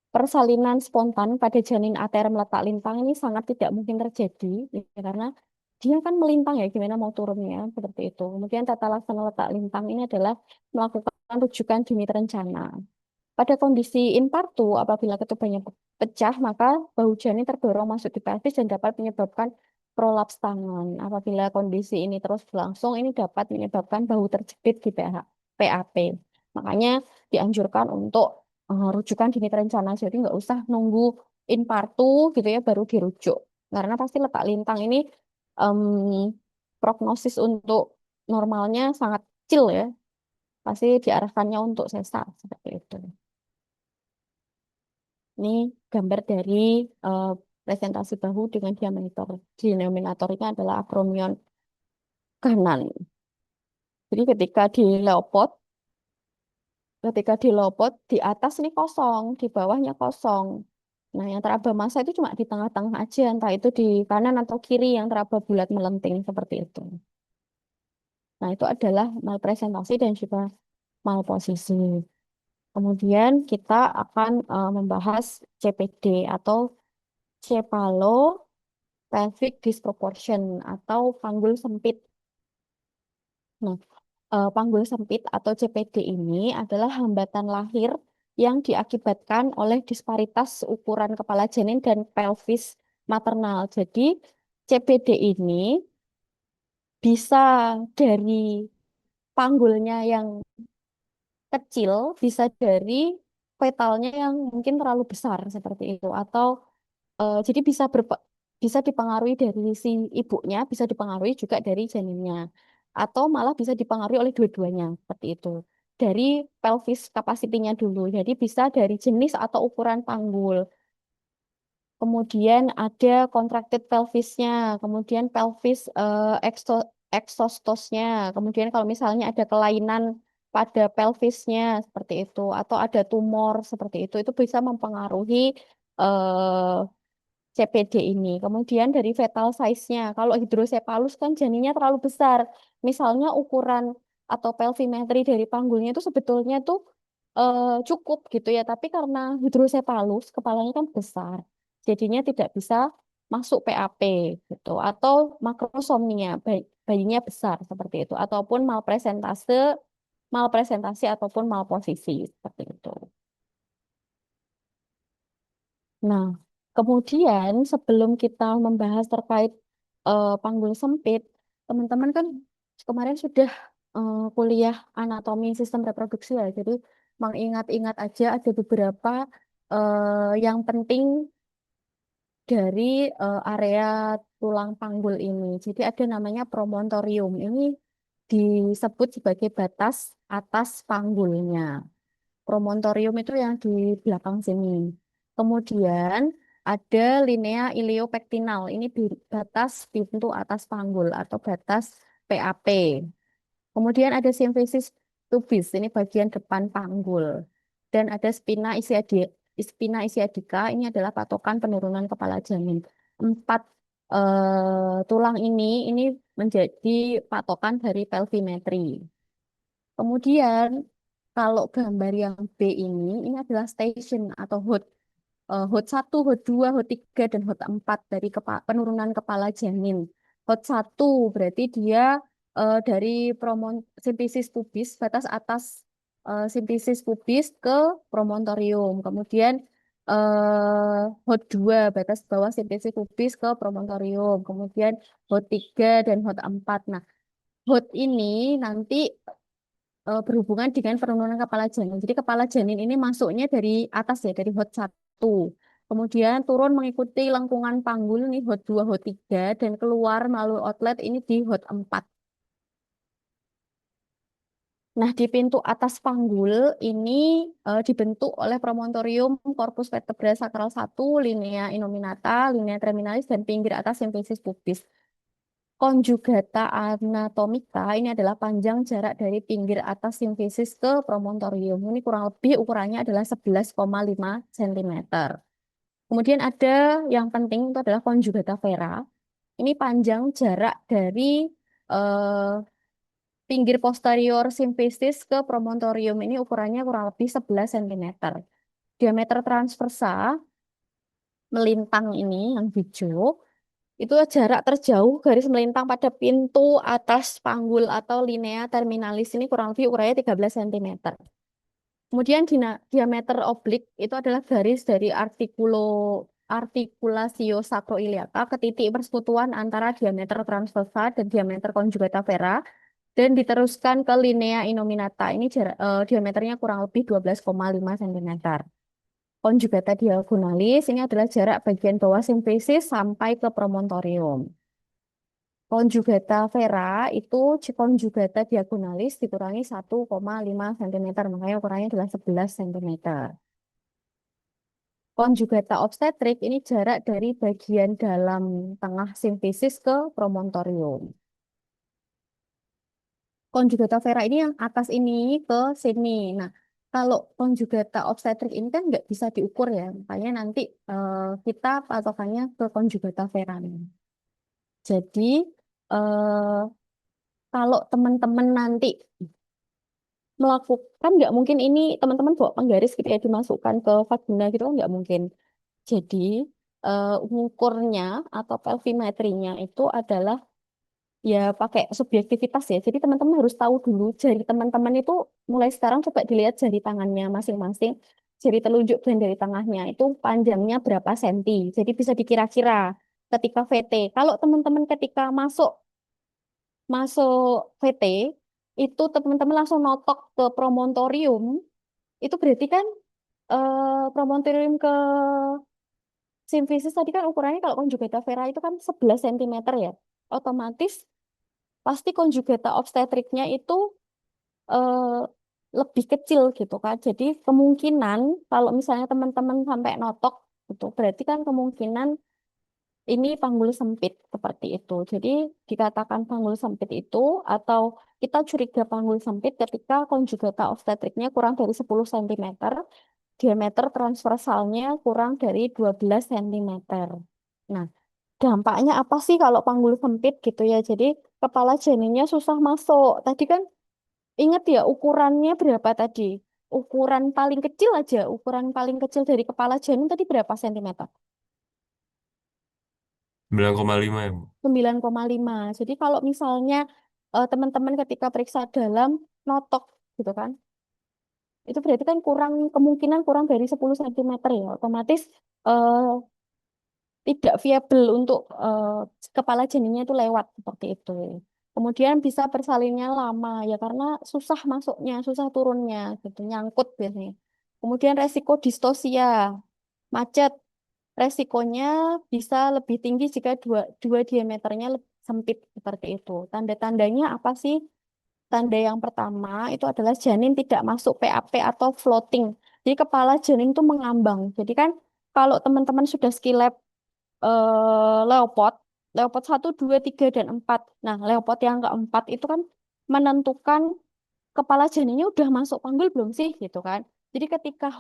Persalinan spontan pada janin aterem letak lintang ini sangat tidak mungkin terjadi ya, karena dia kan melintang ya gimana mau turunnya seperti itu. Kemudian tata laksana letak lintang ini adalah melakukan rujukan dini terencana. Pada kondisi infartu, apabila ketubannya pecah, maka bahu janin terdorong masuk di pelvis dan dapat menyebabkan prolaps tangan. Apabila kondisi ini terus berlangsung, ini dapat menyebabkan bahu terjepit di PAP. Makanya dianjurkan untuk rujukan dini terencana. Jadi nggak usah nunggu infartu gitu ya baru dirujuk. Karena pasti letak lintang ini em, prognosis untuk normalnya sangat kecil ya. Pasti diarahkannya untuk sesar seperti itu. Ini gambar dari eh, presentasi bahu dengan diameter. Denominatornya adalah akromion kanan. Jadi ketika di Leopard, di atas ini kosong, di bawahnya kosong. Nah, yang teraba massa itu cuma di tengah-tengah aja, entah itu di kanan atau kiri yang teraba bulat melenting seperti itu. Nah, itu adalah malpresentasi dan juga malposisi. Kemudian kita akan membahas CPD atau cepalo pelvic disproportion atau panggul sempit. Nah, panggul sempit atau CPD ini adalah hambatan lahir yang diakibatkan oleh disparitas ukuran kepala janin dan pelvis maternal. Jadi, CPD ini bisa dari panggulnya yang kecil, bisa dari fetalnya yang mungkin terlalu besar seperti itu, atau jadi bisa dipengaruhi dari si ibunya, bisa dipengaruhi juga dari janinnya, atau malah bisa dipengaruhi oleh dua-duanya seperti itu. Dari pelvis capacity-nya dulu, jadi bisa dari jenis atau ukuran panggul. Kemudian ada contracted pelvisnya, kemudian pelvis exostosnya, kemudian kalau misalnya ada kelainan pada pelvisnya seperti itu, atau ada tumor seperti itu bisa mempengaruhi eh, CPD ini. Kemudian dari fetal size-nya, kalau hidrosepalus kan janinnya terlalu besar. Misalnya ukuran atau pelvimetri dari panggulnya itu sebetulnya tuh cukup gitu ya, tapi karena hidrosepalus kepalanya kan besar, jadinya tidak bisa masuk PAP gitu. Atau makrosomnia, bayinya besar seperti itu, ataupun malpresentasi ataupun malposisi seperti itu. Nah, kemudian sebelum kita membahas terkait panggul sempit, teman-teman kan kemarin sudah kuliah anatomi sistem reproduksi ya. Jadi mengingat-ingat aja ada beberapa yang penting dari area tulang panggul ini. Jadi ada namanya promontorium. Ini disebut sebagai batas atas panggulnya. Promontorium itu yang di belakang sini. Kemudian ada linea iliopektinal. Ini batas pintu atas panggul atau batas PAP. Kemudian ada simfisis pubis. Ini bagian depan panggul. Dan ada spina isiatica. Ini adalah patokan penurunan kepala janin. Empat tulang ini menjadi patokan dari pelvimetri. Kemudian kalau gambar yang B ini adalah station atau HOT. HOT 1, HOT 2, HOT 3, dan HOT 4 dari penurunan kepala janin. HOT 1 berarti dia dari simfisis pubis, batas atas simfisis pubis ke promontorium. Kemudian HOT 2, batas bawah simfisis pubis ke promontorium. Kemudian HOT 3 dan HOT 4. Nah, HOT ini nanti berhubungan dengan penurunan kepala janin. Jadi kepala janin ini masuknya dari atas ya, dari HOT 1. Kemudian turun mengikuti lengkungan panggul nih HOT 2, HOT 3 dan keluar melalui outlet ini di HOT 4. Nah, di pintu atas panggul ini dibentuk oleh promontorium corpus vertebra sacral 1, linea innominata, linea terminalis, dan pinggir atas simfisis pubis. Conjugata anatomica ini adalah panjang jarak dari pinggir atas simfisis ke promontorium. Ini kurang lebih ukurannya adalah 11,5 cm. Kemudian ada yang penting itu adalah conjugata vera. Ini panjang jarak dari eh, pinggir posterior simfisis ke promontorium. Ini ukurannya kurang lebih 11 cm. Diameter transversa melintang ini yang hijau itu jarak terjauh garis melintang pada pintu atas panggul atau linea terminalis ini kurang lebih ukurannya 13 cm. Kemudian diameter oblik itu adalah garis dari artikulasio sacroiliaca ke titik persekutuan antara diameter transversa dan diameter conjugata vera dan diteruskan ke linea innominata. Ini diameternya kurang lebih 12,5 cm. Conjugata diagonalis ini adalah jarak bagian bawah simfisis sampai ke promontorium. Conjugata vera itu conjugata diagonalis dikurangi 1,5 cm, makanya ukurannya adalah 11 cm. Conjugata obstetrik ini jarak dari bagian dalam tengah simfisis ke promontorium. Conjugata vera ini yang atas ini ke sini. Nah, kalau conjugata obstetrik ini kan nggak bisa diukur ya, makanya nanti kita patokannya ke conjugata vera. Jadi, eh, kalau teman-teman nanti melakukan, nggak mungkin ini teman-teman bawa penggaris gitu ya dimasukkan ke vagina gitu kan nggak mungkin. Jadi ukurnya atau pelvimetrinya itu adalah ya pakai subjektivitas ya. Jadi teman-teman harus tahu dulu jari teman-teman itu mulai sekarang coba dilihat jari tangannya masing-masing. Jari telunjuk dan jari tengahnya itu panjangnya berapa senti. Jadi bisa dikira-kira ketika VT. Kalau teman-teman ketika masuk masuk VT itu teman-teman langsung notok ke promontorium, itu berarti kan promontorium ke simfisis tadi kan ukurannya kalau conjugata vera itu kan 11 cm ya. Otomatis pasti conjugata obstetriknya itu eh, lebih kecil gitu kan. Jadi kemungkinan kalau misalnya teman-teman sampai notok itu berarti kan kemungkinan ini panggul sempit seperti itu. Jadi dikatakan panggul sempit itu atau kita curiga panggul sempit ketika konjugata obstetriknya kurang dari 10 cm, diameter transversalnya kurang dari 12 cm. Nah, dampaknya apa sih kalau panggul sempit gitu ya? Jadi kepala janinnya susah masuk. Tadi kan ingat ya ukurannya berapa tadi? Ukuran paling kecil aja, ukuran paling kecil dari kepala janin tadi berapa sentimeter? 9,5 ya, Bu. 9,5. Jadi kalau misalnya teman-teman ketika periksa dalam notok gitu kan, itu berarti kan kurang kemungkinan kurang dari 10 cm ya. Otomatis eh, tidak viable untuk kepala janinnya itu lewat seperti itu. Kemudian bisa bersalinnya lama ya karena susah masuknya, susah turunnya gitu, nyangkut biasanya. Kemudian resiko distosia, macet. Resikonya bisa lebih tinggi jika dua diameternya sempit seperti itu. Tanda-tandanya apa sih? Tanda yang pertama itu adalah janin tidak masuk PAP atau floating. Jadi kepala janin itu mengambang. Jadi kan kalau teman-teman sudah skilab Leopard, Leopard 1, 2, 3, dan 4. Nah, Leopard yang keempat itu kan menentukan kepala janinnya udah masuk panggul belum sih gitu kan. Jadi ketika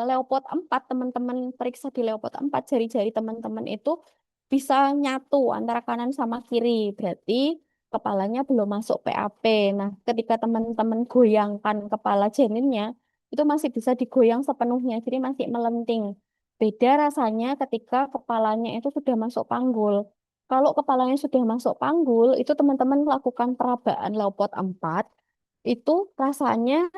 Leopard 4 teman-teman periksa di Leopard 4 jari-jari teman-teman itu bisa nyatu antara kanan sama kiri. Berarti kepalanya belum masuk PAP. Nah, ketika teman-teman goyangkan kepala janinnya itu masih bisa digoyang sepenuhnya. Jadi masih melenting. Beda rasanya ketika kepalanya itu sudah masuk panggul. Kalau kepalanya sudah masuk panggul, itu teman-teman lakukan perabaan Leopard 4 itu rasanya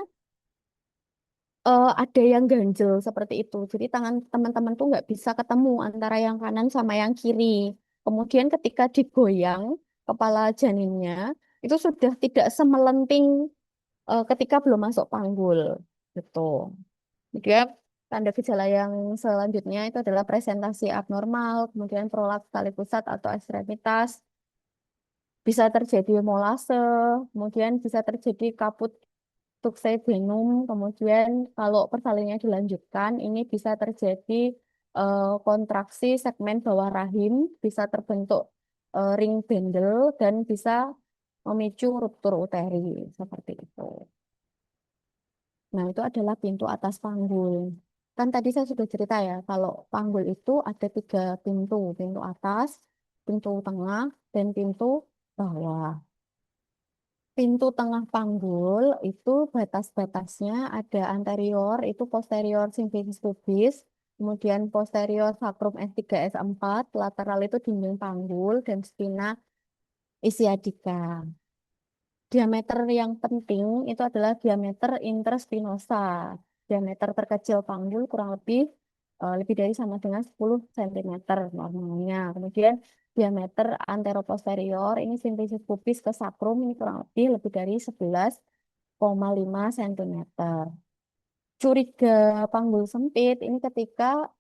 ada yang ganjel seperti itu. Jadi tangan teman-teman tuh nggak bisa ketemu antara yang kanan sama yang kiri. Kemudian ketika digoyang kepala janinnya itu sudah tidak semelenting ketika belum masuk panggul gitu. Kemudian tanda gejala yang selanjutnya itu adalah presentasi abnormal, kemudian prolaps tali pusat atau ekstremitas, bisa terjadi molase, kemudian bisa terjadi kaput tuxedenum. Kemudian kalau persalinnya dilanjutkan, ini bisa terjadi kontraksi segmen bawah rahim, bisa terbentuk ring bendel dan bisa memicu ruptur uteri seperti itu. Nah, itu adalah pintu atas panggul. Kan tadi saya sudah cerita ya, kalau panggul itu ada 3 pintu, pintu atas, pintu tengah, dan pintu bawah. Pintu tengah panggul itu batas-batasnya ada anterior, itu posterior simfisis pubis, kemudian posterior sacrum S3 S4, lateral itu dinding panggul, dan spina ischiadica. Diameter yang penting itu adalah diameter interspinosa. Diameter terkecil panggul kurang lebih lebih dari sama dengan 10 cm normalnya. Kemudian diameter anteroposterior ini simfisis pubis ke sakrum ini kurang lebih dari 11,5 cm. Curiga panggul sempit ini ketika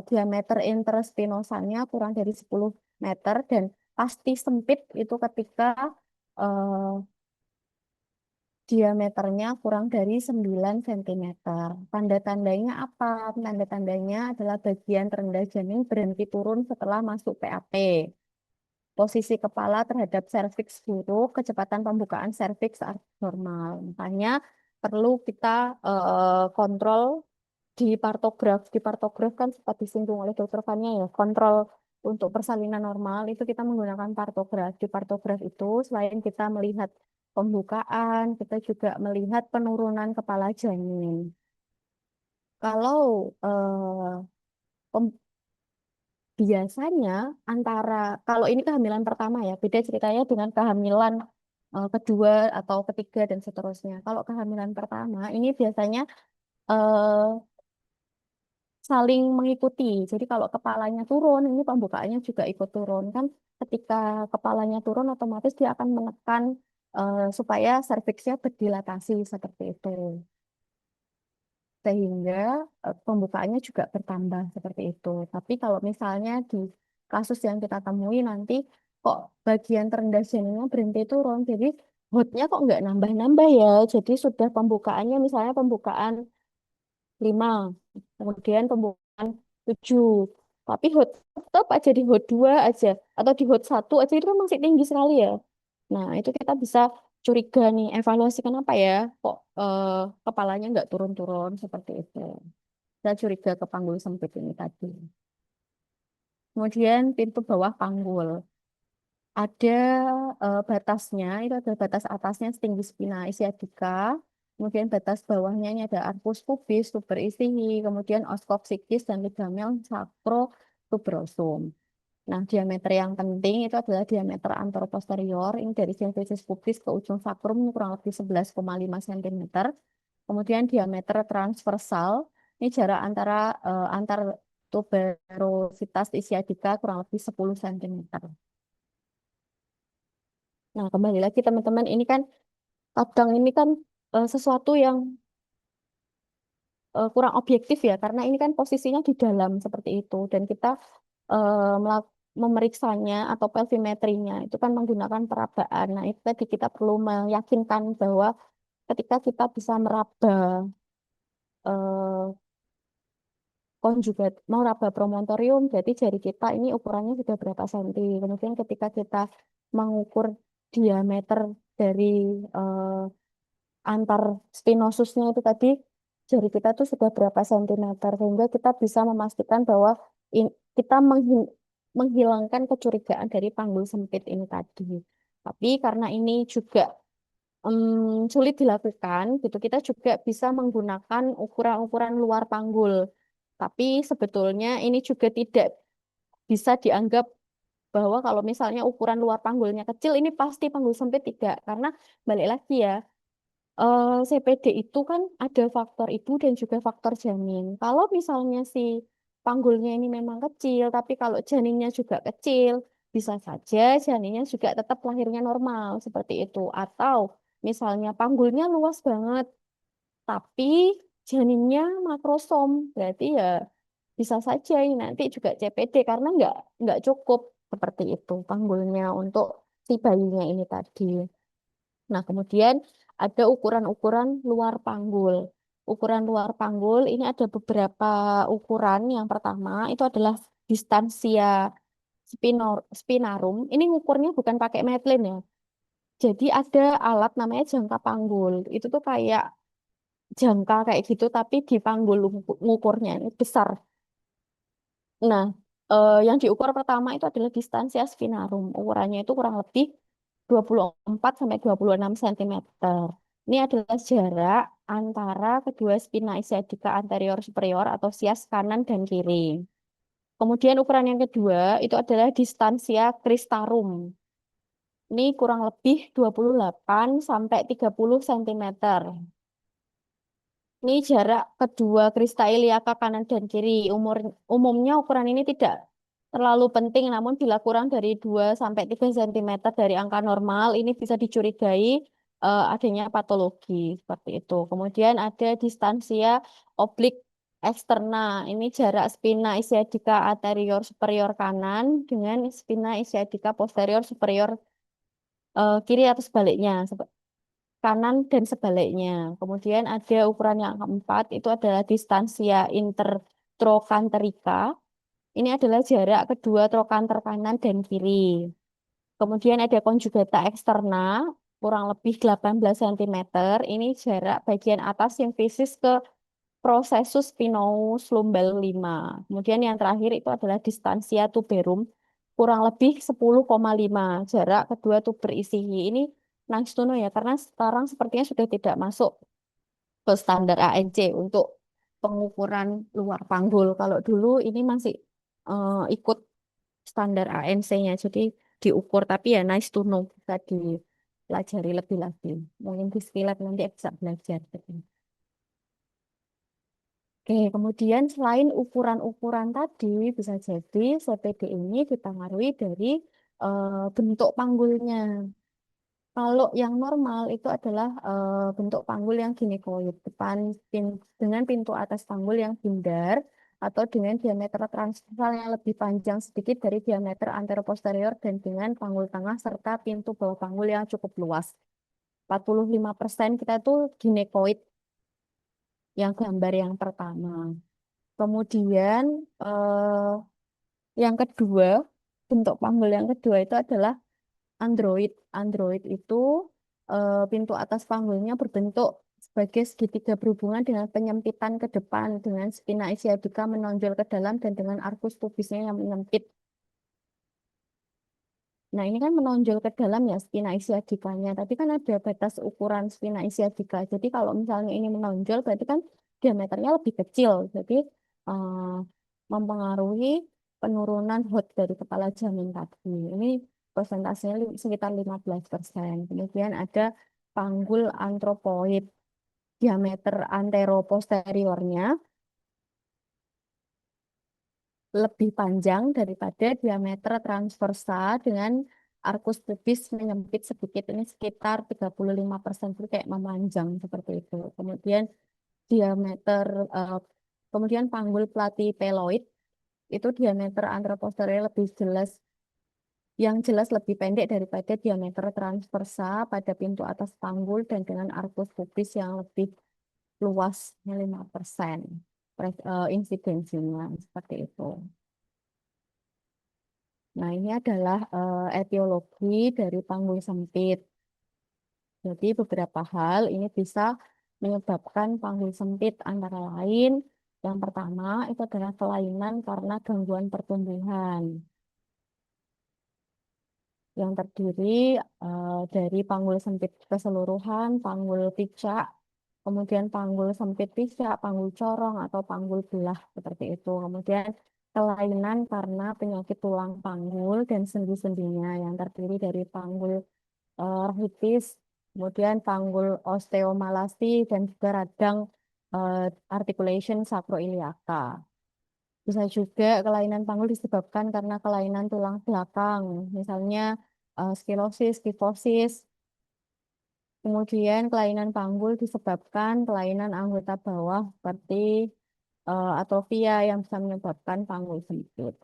diameter interspinosanya kurang dari 10 meter dan pasti sempit itu ketika eh, diameternya kurang dari 9 cm. Tanda-tandanya apa? Tanda-tandanya adalah bagian terendah janin berhenti turun setelah masuk PAP. Posisi kepala terhadap serviks buruk, kecepatan pembukaan serviks abnormal. Makanya perlu kita kontrol di partograf. Di partograf kan sempat disinggung oleh dokter Fania ya, kontrol untuk persalinan normal itu kita menggunakan partograf. Di partograf itu selain kita melihat pembukaan, kita juga melihat penurunan kepala janin. Kalau biasanya antara kalau ini kehamilan pertama ya, beda ceritanya dengan kehamilan kedua atau ketiga dan seterusnya. Kalau kehamilan pertama ini biasanya eh, saling mengikuti. Jadi kalau kepalanya turun, ini pembukaannya juga ikut turun kan. Ketika kepalanya turun, otomatis dia akan menekan supaya serviksnya berdilatasi seperti itu. sehingga pembukaannya juga bertambah seperti itu. Tapi kalau misalnya di kasus yang kita temui nanti kok bagian terendah janinnya berhenti turun, jadi hotnya kok nggak nambah-nambah ya. Jadi sudah pembukaannya misalnya pembukaan 5, kemudian pembukaan 7. Tapi hot tetap aja di hot 2 aja atau di hot 1 aja itu kan masih tinggi sekali ya. Nah, itu kita bisa curiga nih, evaluasi kenapa ya kok kepalanya nggak turun-turun seperti itu. Saya curiga ke panggul sempit ini tadi. Kemudian pintu bawah panggul. Ada batasnya, itu ada batas atasnya setinggi spina ischiadica, kemudian batas bawahnya ini ada arcus pubis, tuber isihi, kemudian os coccygeus dan ligamen sacrotuberosum. Nah, diameter yang penting itu adalah diameter anteroposterior, ini dari sinuses pubis ke ujung sakrum ini kurang lebih 11,5 cm. Kemudian diameter transversal, ini jarak antara antar tuberositas ischiadica kurang lebih 10 cm. Nah, kembali lagi teman-teman, ini kan kadang ini kan sesuatu yang kurang objektif ya, karena ini kan posisinya di dalam seperti itu, dan kita memeriksanya atau pelvimetrinya itu kan menggunakan perabaan. Nah, itu tadi kita perlu meyakinkan bahwa ketika kita bisa meraba eh, konjugat, mau raba promontorium, berarti jari kita ini ukurannya sudah berapa senti. Kemudian ketika kita mengukur diameter dari eh, antar spinosusnya itu tadi jari kita tuh sudah berapa sentimeter sehingga kita bisa memastikan bahwa kita menghilangkan kecurigaan dari panggul sempit ini tadi. Tapi karena ini juga sulit dilakukan, gitu kita juga bisa menggunakan ukuran-ukuran luar panggul. Tapi sebetulnya ini juga tidak bisa dianggap bahwa kalau misalnya ukuran luar panggulnya kecil, ini pasti panggul sempit tidak. Karena balik lagi ya, CPD itu kan ada faktor ibu dan juga faktor janin. Kalau misalnya si panggulnya ini memang kecil, tapi kalau janinnya juga kecil, bisa saja janinnya juga tetap lahirnya normal seperti itu. Atau misalnya panggulnya luas banget, tapi janinnya makrosom, berarti ya bisa saja ini nanti juga CPD karena nggak cukup seperti itu panggulnya untuk si bayinya ini tadi. Nah, kemudian ada ukuran-ukuran luar panggul. Ukuran luar panggul ini ada beberapa ukuran. Yang pertama itu adalah distansia spinarum. Ini ngukurnya bukan pakai metlin ya. Jadi ada alat namanya jangka panggul. Itu tuh kayak jangka kayak gitu tapi di panggul ngukurnya ini besar. Nah, yang diukur pertama itu adalah distansia spinarum. Ukurannya itu kurang lebih 24 sampai 26 cm. Ini adalah jarak antara kedua spina ischiadica anterior superior atau sias kanan dan kiri. Kemudian ukuran yang kedua itu adalah distansia cristarum. Ini kurang lebih 28 sampai 30 cm. Ini jarak kedua krista iliaka kanan dan kiri. Umumnya ukuran ini tidak terlalu penting, namun bila kurang dari 2 sampai 3 cm dari angka normal, ini bisa dicurigai adanya patologi seperti itu. Kemudian ada distansia oblik eksterna. Ini jarak spina ischiadica anterior superior kanan dengan spina ischiadica posterior superior kiri atau sebaliknya kanan dan sebaliknya. Kemudian ada ukuran yang keempat, itu adalah distansia intertrochanterica. Ini adalah jarak kedua trochanter kanan dan kiri. Kemudian ada conjugata externa, kurang lebih 18 cm. Ini jarak bagian atas yang fisis ke processus spinous lumbal 5. Kemudian yang terakhir itu adalah distansia tuberum, kurang lebih 10,5 jarak kedua tuber isihi. Ini nice to know ya, karena sekarang sepertinya sudah tidak masuk ke standar ANC untuk pengukuran luar panggul. Kalau dulu ini masih ikut standar ANC-nya, jadi diukur. Tapi ya nice to know, bisa dipelajari lebih lagi. Mungkin di skillet nanti bisa belajar. Oke, kemudian selain ukuran-ukuran tadi, bisa jadi CPD ini dipengaruhi dari bentuk panggulnya. Kalau yang normal itu adalah bentuk panggul yang ginekoid, dengan pintu atas panggul yang bundar atau dengan diameter transversal yang lebih panjang sedikit dari diameter anteroposterior dan dengan panggul tengah serta pintu bawah panggul yang cukup luas. 45% kita itu ginekoid yang gambar yang pertama. Kemudian yang kedua, bentuk panggul yang kedua itu adalah Android. Android itu pintu atas panggulnya berbentuk sebagai segitiga berhubungan dengan penyempitan ke depan dengan spina ischiadica menonjol ke dalam dan dengan arkus pubisnya yang menyempit. Nah, ini kan menonjol ke dalam ya spina ischiadikanya. Tapi kan ada batas ukuran spina ischiadica. Jadi kalau misalnya ini menonjol berarti kan diameternya lebih kecil. Jadi eh, mempengaruhi penurunan HOT dari kepala janin tadi. Ini persentasenya sekitar 15%. Kemudian ada panggul antropoid. Diameter anteroposteriornya lebih panjang daripada diameter transversa dengan arkus pubis menyempit sedikit. Ini sekitar 35%, itu kayak memanjang seperti itu. Diameter eh, kemudian panggul platypeloid itu diameter anteroposterior lebih jelas, yang jelas lebih pendek daripada diameter transversa pada pintu atas panggul dan dengan arkus pubis yang lebih luasnya 5%. Insidensinya seperti itu. Nah, ini adalah etiologi dari panggul sempit. Jadi beberapa hal ini bisa menyebabkan panggul sempit antara lain. Yang pertama itu adalah kelainan karena gangguan pertumbuhan yang terdiri dari panggul sempit keseluruhan, panggul picak, kemudian panggul sempit picak, panggul corong atau panggul belah seperti itu. Kemudian kelainan karena penyakit tulang panggul dan sendi-sendinya yang terdiri dari panggul rahitis, kemudian panggul osteomalasi dan juga radang eh, articulation sacroiliaca. Bisa juga kelainan panggul disebabkan karena kelainan tulang belakang, misalnya skilosis, kifosis. Kemudian kelainan panggul disebabkan kelainan anggota bawah seperti atrofia yang bisa menyebabkan panggul sempit.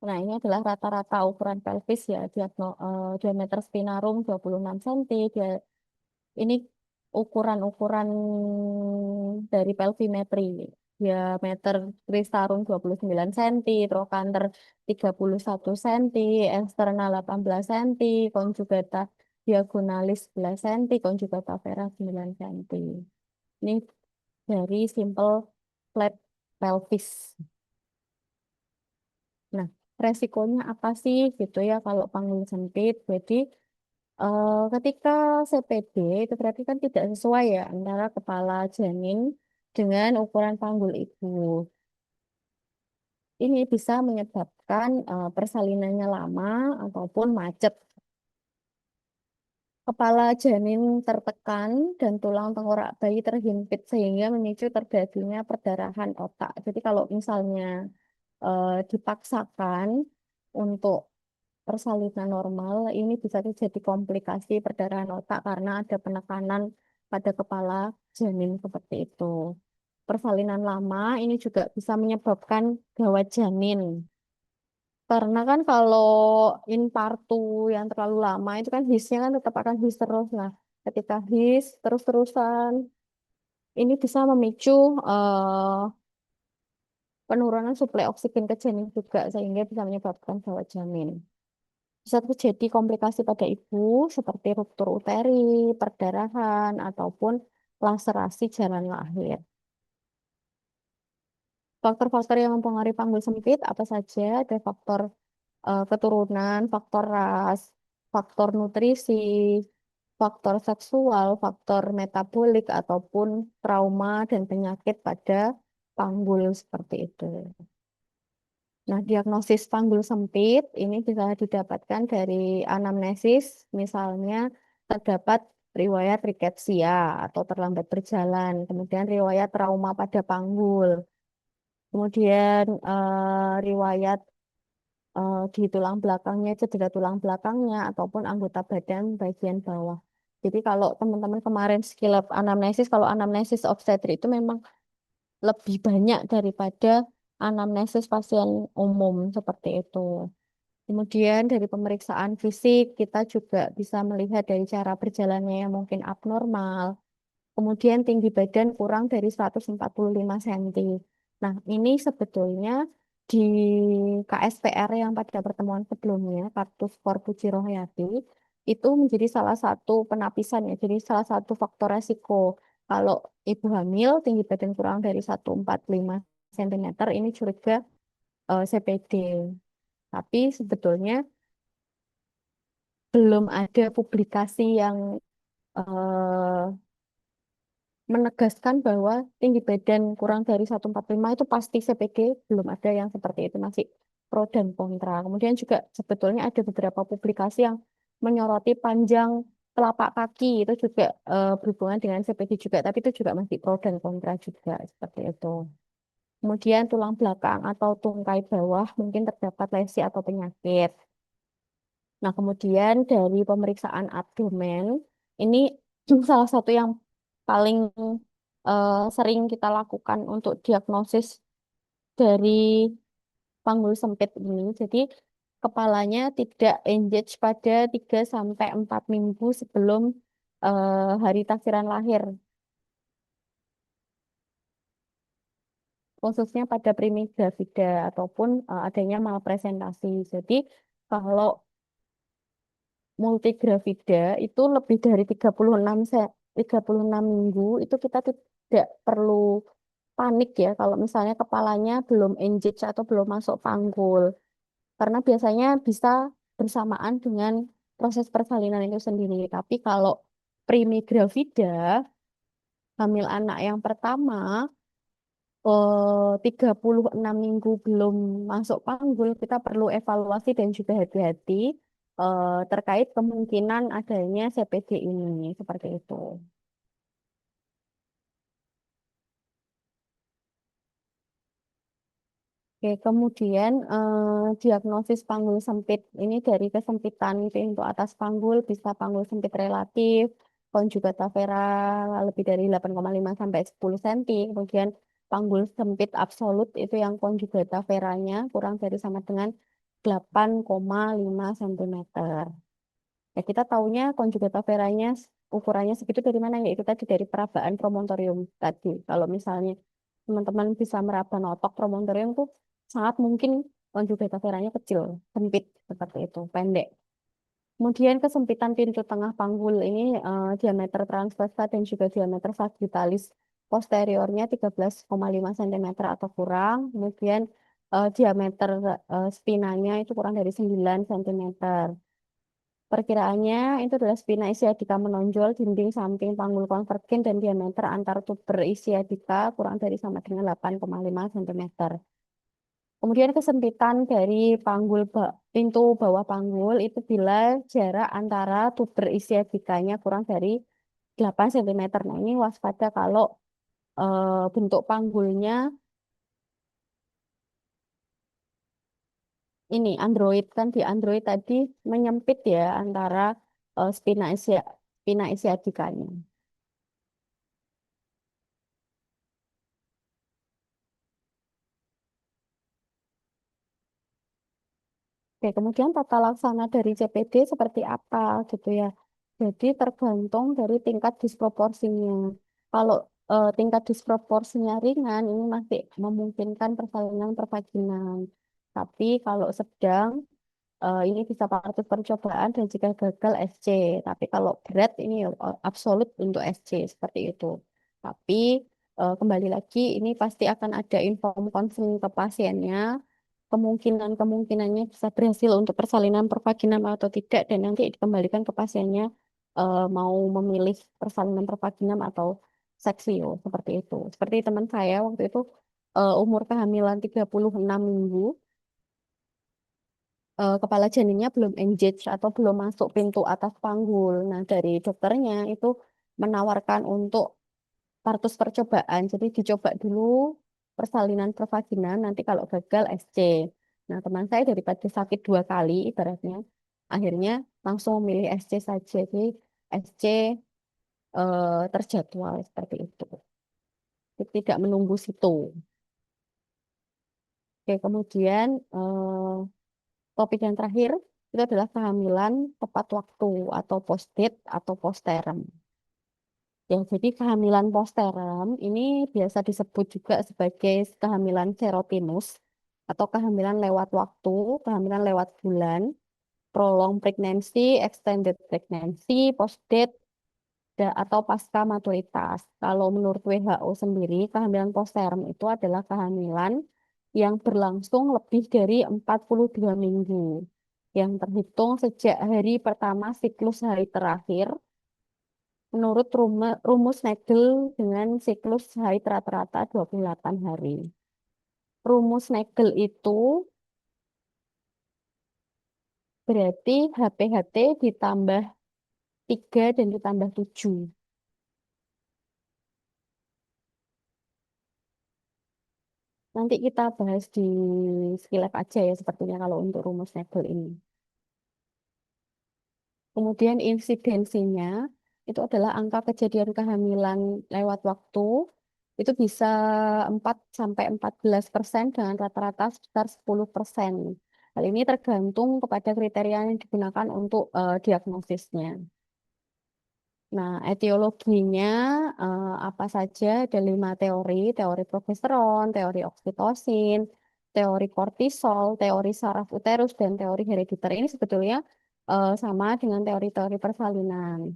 Nah, ini adalah rata-rata ukuran pelvis ya, diameter spinarum 26 cm. Ini ukuran-ukuran dari pelvimetri. Diameter tristarum 29 cm, trochanter 31 cm, eksternal 18 cm, conjugata diagonalis 11 cm, conjugata vera 9 cm. Ini dari simple flat pelvis. Nah, resikonya apa sih gitu ya kalau panggul sempit? Jadi ketika CPD itu berarti kan tidak sesuai ya antara kepala janin dengan ukuran panggul ibu. Ini bisa menyebabkan persalinannya lama ataupun macet. Kepala janin tertekan dan tulang tengkorak bayi terhimpit sehingga memicu terjadinya perdarahan otak. Jadi kalau misalnya dipaksakan untuk persalinan normal, ini bisa terjadi komplikasi perdarahan otak karena ada penekanan pada kepala janin seperti itu. Persalinan lama ini juga bisa menyebabkan gawat janin. Karena kan kalau infartu yang terlalu lama itu kan hisnya kan tetap akan his terus. Nah, ketika his terus-terusan, ini bisa memicu eh, penurunan suplai oksigen ke janin juga sehingga bisa menyebabkan gawat janin. Bisa terjadi komplikasi pada ibu seperti ruptur uteri, perdarahan, ataupun laserasi jalan lahir. Faktor-faktor yang mempengaruhi panggul sempit apa saja? Ada faktor keturunan, faktor ras, faktor nutrisi, faktor seksual, faktor metabolik, ataupun trauma dan penyakit pada panggul seperti itu. Nah, diagnosis panggul sempit ini bisa didapatkan dari anamnesis, misalnya terdapat riwayat riketsia atau terlambat berjalan, kemudian riwayat trauma pada panggul, kemudian riwayat di tulang belakangnya, cedera tulang belakangnya, ataupun anggota badan bagian bawah. Jadi kalau teman-teman kemarin skill anamnesis, kalau anamnesis obstetri itu memang lebih banyak daripada anamnesis pasien umum seperti itu. Kemudian dari pemeriksaan fisik, kita juga bisa melihat dari cara berjalannya yang mungkin abnormal. Kemudian tinggi badan kurang dari 145 cm. Nah, ini sebetulnya di KSPR yang pada pertemuan sebelumnya, Kartus Corpus Rohayati, itu menjadi salah satu penapisan ya, jadi salah satu faktor resiko. Kalau ibu hamil, tinggi badan kurang dari 145 cm, ini curiga CPD. Tapi sebetulnya belum ada publikasi yang eh, menegaskan bahwa tinggi badan kurang dari 145 itu pasti CPD, belum ada yang seperti itu, masih pro dan kontra. Kemudian juga sebetulnya ada beberapa publikasi yang menyoroti panjang telapak kaki itu juga berhubungan dengan CPD juga, tapi itu juga masih pro dan kontra juga seperti itu. Kemudian tulang belakang atau tungkai bawah mungkin terdapat lesi atau penyakit. Nah, kemudian dari pemeriksaan abdomen, ini salah satu yang paling sering kita lakukan untuk diagnosis dari panggul sempit ini. Jadi, kepalanya tidak engage pada 3 sampai 4 minggu sebelum hari taksiran lahir, khususnya pada primigravida ataupun adanya malpresentasi. Jadi, kalau multigravida itu lebih dari 36 minggu itu kita tidak perlu panik ya kalau misalnya kepalanya belum engage atau belum masuk panggul karena biasanya bisa bersamaan dengan proses persalinan itu sendiri. Tapi kalau primigravida, hamil anak yang pertama, 36 minggu belum masuk panggul, kita perlu evaluasi dan juga hati-hati terkait kemungkinan adanya CPD ini, seperti itu. Oke, kemudian diagnosis panggul sempit ini dari kesempitan pintu atas panggul bisa panggul sempit relatif, conjugata vera lebih dari 8,5 sampai 10 cm, kemudian panggul sempit absolut itu yang conjugata veranya kurang dari sama dengan 8,5 cm. Ya, kita taunya conjugata veranya ukurannya segitu dari mana ya? Itu tadi dari perabaan promontorium tadi. Kalau misalnya teman-teman bisa meraba notok promontorium tuh sangat mungkin conjugata veranya kecil, sempit seperti itu, pendek. Kemudian kesempitan pintu tengah panggul ini diameter transversa dan juga diameter sagittalis posteriornya 13,5 cm atau kurang. Kemudian diameter spinanya itu kurang dari 9 cm. Perkiraannya itu adalah spina ischiadica menonjol, dinding samping panggul konvergen dan diameter antar tuber ischiadica kurang dari sama dengan 8,5 cm. Kemudian kesempitan dari pintu bawah panggul itu bila jarak antara tuber ischiadicanya kurang dari 8 cm. Nah, ini waspada kalau bentuk panggulnya ini Android kan di Android tadi menyempit ya antara spina ischiadicanya. Oke, kemudian tata laksana dari CPD seperti apa gitu ya. Jadi tergantung dari tingkat disproporsinya. Kalau tingkat disproporsinya ringan, ini masih memungkinkan persalinan pervaginal. Tapi kalau sedang, ini bisa partus percobaan dan jika gagal SC. Tapi kalau berat ini absolut untuk SC seperti itu. Tapi kembali lagi ini pasti akan ada inform konseling ke pasiennya kemungkinannya bisa berhasil untuk persalinan pervaginam atau tidak dan nanti dikembalikan ke pasiennya mau memilih persalinan pervaginam atau seksio seperti itu. Seperti teman saya waktu itu umur kehamilan 36 minggu, kepala janinnya belum engage atau belum masuk pintu atas panggul. Nah, dari dokternya itu menawarkan untuk partus percobaan. Jadi dicoba dulu persalinan pervaginam, nanti kalau gagal SC. Nah, teman saya daripada sakit 2 kali ibaratnya, akhirnya langsung memilih SC saja. Jadi SC terjadwal seperti itu. Tidak menunggu situ. Oke, kemudian topik yang terakhir itu adalah kehamilan tepat waktu atau post date atau postpartum. Ya, jadi kehamilan postpartum ini biasa disebut juga sebagai kehamilan serotinus atau kehamilan lewat waktu, kehamilan lewat bulan, prolonged pregnancy, extended pregnancy, post date, atau pasca maturitas. Kalau menurut WHO sendiri, kehamilan postpartum itu adalah kehamilan yang berlangsung lebih dari 42 minggu, yang terhitung sejak hari pertama siklus hari terakhir, menurut rumus Nagel dengan siklus haid rata-rata 28 hari. Rumus Nagel itu berarti HPHT ditambah 3 dan ditambah 7. Nanti kita bahas di Skillab aja ya sepertinya kalau untuk rumus Nagel ini. Kemudian insidensinya itu adalah angka kejadian kehamilan lewat waktu itu bisa 4 sampai 14% dengan rata-rata sekitar 10%. Hal ini tergantung kepada kriteria yang digunakan untuk diagnosisnya. Nah, etiologinya apa saja? Ada 5 teori, teori progesteron, teori oksitosin, teori kortisol, teori saraf uterus, dan teori herediter. Ini sebetulnya sama dengan teori-teori persalinan.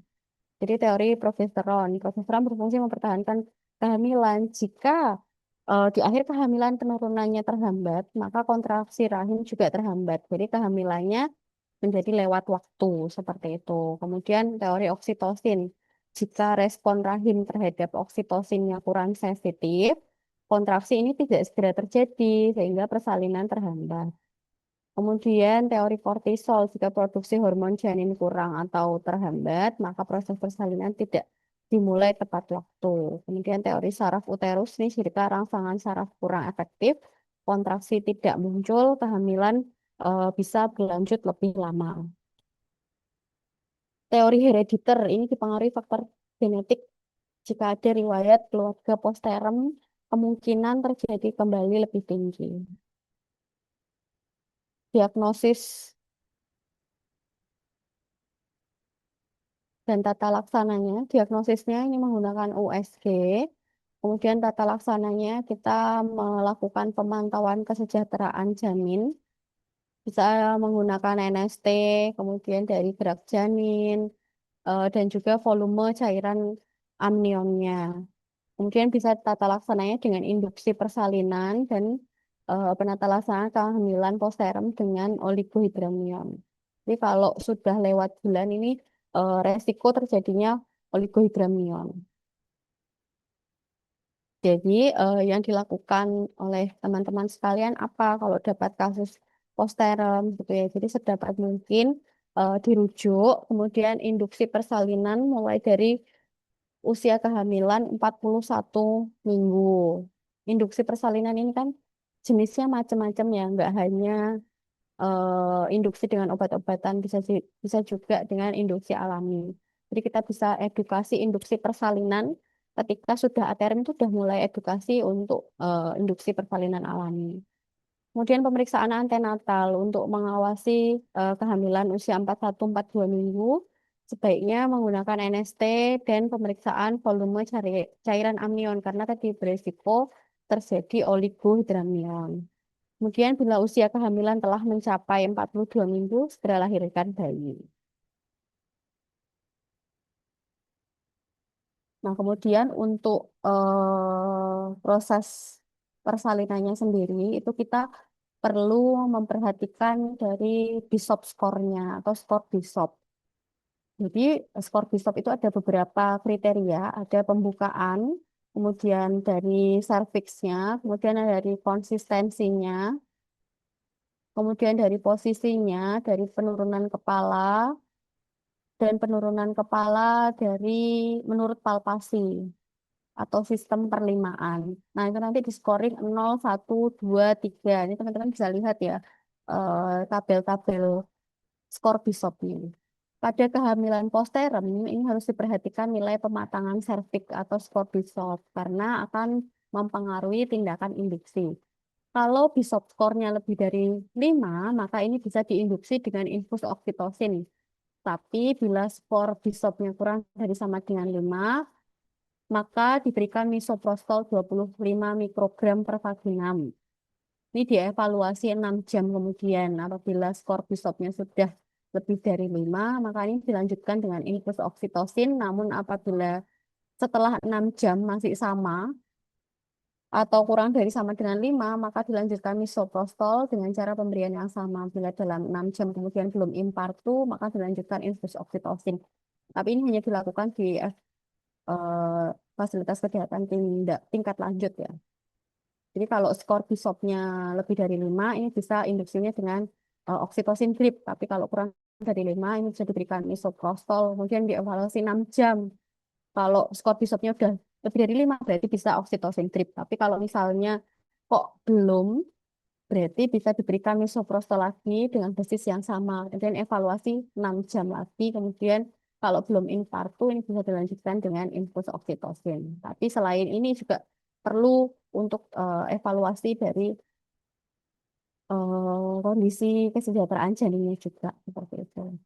Jadi teori progesteron. Progesteron berfungsi mempertahankan kehamilan. Jika di akhir kehamilan penurunannya terhambat, maka kontraksi rahim juga terhambat. Jadi kehamilannya menjadi lewat waktu seperti itu. Kemudian teori oksitosin. Jika respon rahim terhadap oksitosinnya kurang sensitif, kontraksi ini tidak segera terjadi sehingga persalinan terhambat. Kemudian teori kortisol, jika produksi hormon janin kurang atau terhambat, maka proses persalinan tidak dimulai tepat waktu. Kemudian teori saraf uterus ini jika rangsangan saraf kurang efektif, kontraksi tidak muncul, kehamilan bisa berlanjut lebih lama. Teori herediter ini dipengaruhi faktor genetik. Jika ada riwayat keluarga postpartum, kemungkinan terjadi kembali lebih tinggi. Diagnosis dan tata laksananya, diagnosisnya ini menggunakan USG. Kemudian tata laksananya kita melakukan pemantauan kesejahteraan janin, bisa menggunakan NST, kemudian dari gerak janin, dan juga volume cairan amnionnya. Kemudian bisa tata laksananya dengan induksi persalinan dan penata laksanaan kehamilan postpartum dengan oligohidramnion. Jadi kalau sudah lewat bulan ini resiko terjadinya oligohidramnion. Jadi yang dilakukan oleh teman-teman sekalian apa kalau dapat kasus postpartum gitu ya. Jadi sedapat mungkin dirujuk, kemudian induksi persalinan mulai dari usia kehamilan 41 minggu. Induksi persalinan ini kan jenisnya macam-macam ya, nggak hanya induksi dengan obat-obatan, bisa juga dengan induksi alami. Jadi kita bisa edukasi induksi persalinan ketika sudah ATRM itu sudah mulai edukasi untuk induksi persalinan alami. Kemudian pemeriksaan antenatal untuk mengawasi kehamilan usia 41-42 sebaiknya menggunakan NST dan pemeriksaan volume cairan amnion karena tadi beresiko terjadi oligohidramnion. Kemudian bila usia kehamilan telah mencapai 42 minggu, segera lahirkan bayi. Nah, kemudian untuk proses persalinannya sendiri itu kita perlu memperhatikan dari BISOP skornya atau skor BISOP. Jadi skor BISOP itu ada beberapa kriteria, ada pembukaan, kemudian dari serviksnya, kemudian ada dari konsistensinya, kemudian dari posisinya, dari penurunan kepala, dan penurunan kepala dari menurut palpasi atau sistem perlimaan. Nah, itu nanti di scoring 0, 1, 2, 3. Ini teman-teman bisa lihat ya. tabel-tabel skor BISOP-nya. Pada kehamilan posterem, ini harus diperhatikan nilai pematangan serviks atau skor BISOP karena akan mempengaruhi tindakan induksi. Kalau BISOP skornya lebih dari 5, maka ini bisa diinduksi dengan infus oksitosin. Tapi bila skor BISOP-nya kurang dari sama dengan 5, maka diberikan misoprostol 25 mikrogram per vaginam. Ini dievaluasi 6 jam kemudian. Apabila skor BISOP-nya sudah lebih dari 5, maka ini dilanjutkan dengan infus oksitosin. Namun apabila setelah 6 jam masih sama atau kurang dari sama dengan 5, maka dilanjutkan misoprostol dengan cara pemberian yang sama. Bila dalam 6 jam kemudian belum impartu, maka dilanjutkan infus oksitosin. Tapi ini hanya dilakukan di fasilitas kesehatan tingkat lanjut ya. Jadi kalau skor BISOP-nya lebih dari 5, ini bisa induksinya dengan oksitosin drip. Tapi kalau kurang dari 5, ini bisa diberikan misoprostol. Kemudian dievaluasi 6 jam. Kalau skor BISOP-nya udah lebih dari 5, berarti bisa oksitosin drip. Tapi kalau misalnya kok belum, berarti bisa diberikan misoprostol lagi dengan dosis yang sama. Kemudian evaluasi 6 jam lagi. Kemudian kalau belum infartu, ini bisa dilanjutkan dengan infus oksitosin. Tapi selain ini juga perlu untuk evaluasi dari kondisi kesejahteraan janinnya juga seperti itu.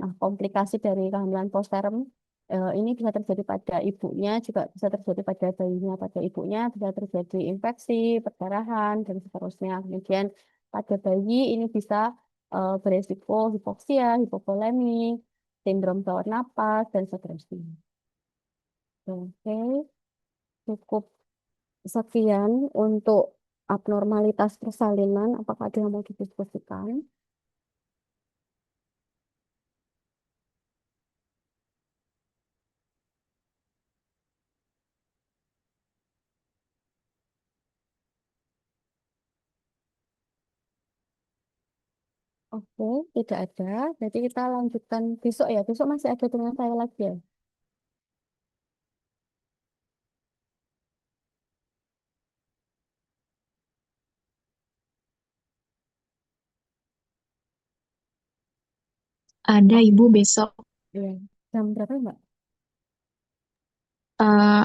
Nah, komplikasi dari kehamilan postpartum ini bisa terjadi pada ibunya, juga bisa terjadi pada bayinya. Pada ibunya bisa terjadi infeksi, perdarahan, dan seterusnya. Kemudian pada bayi ini bisa beresiko hipoksia, hipovolemi, sindrom saluran napas, dan seterusnya. Oke, cukup sekian untuk abnormalitas persalinan. Apakah ada yang mau didiskusikan? Oke, tidak ada. Jadi kita lanjutkan besok ya. Besok masih ada dengan saya lagi ya. Ada Oh, Ibu besok. iya. Jam berapa Mbak?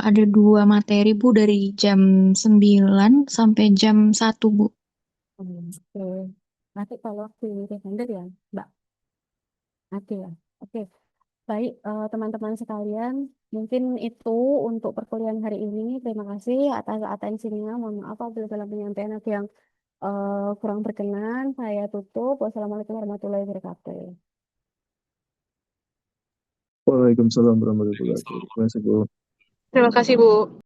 Ada 2 materi Bu dari jam 9 sampai jam 1 Bu. Oke. Nanti kalau di reminder ya, Mbak. Ada ya. Oke. Baik, teman-teman sekalian. Mungkin itu untuk perkuliahan hari ini. Terima kasih atas atensinya. Mohon maaf apabila dalam penyampaian ada yang kurang berkenan. Saya tutup. Wassalamualaikum warahmatullahi wabarakatuh. Waalaikumsalam warahmatullahi wabarakatuh. Terima kasih, Bu. Terima kasih Bu.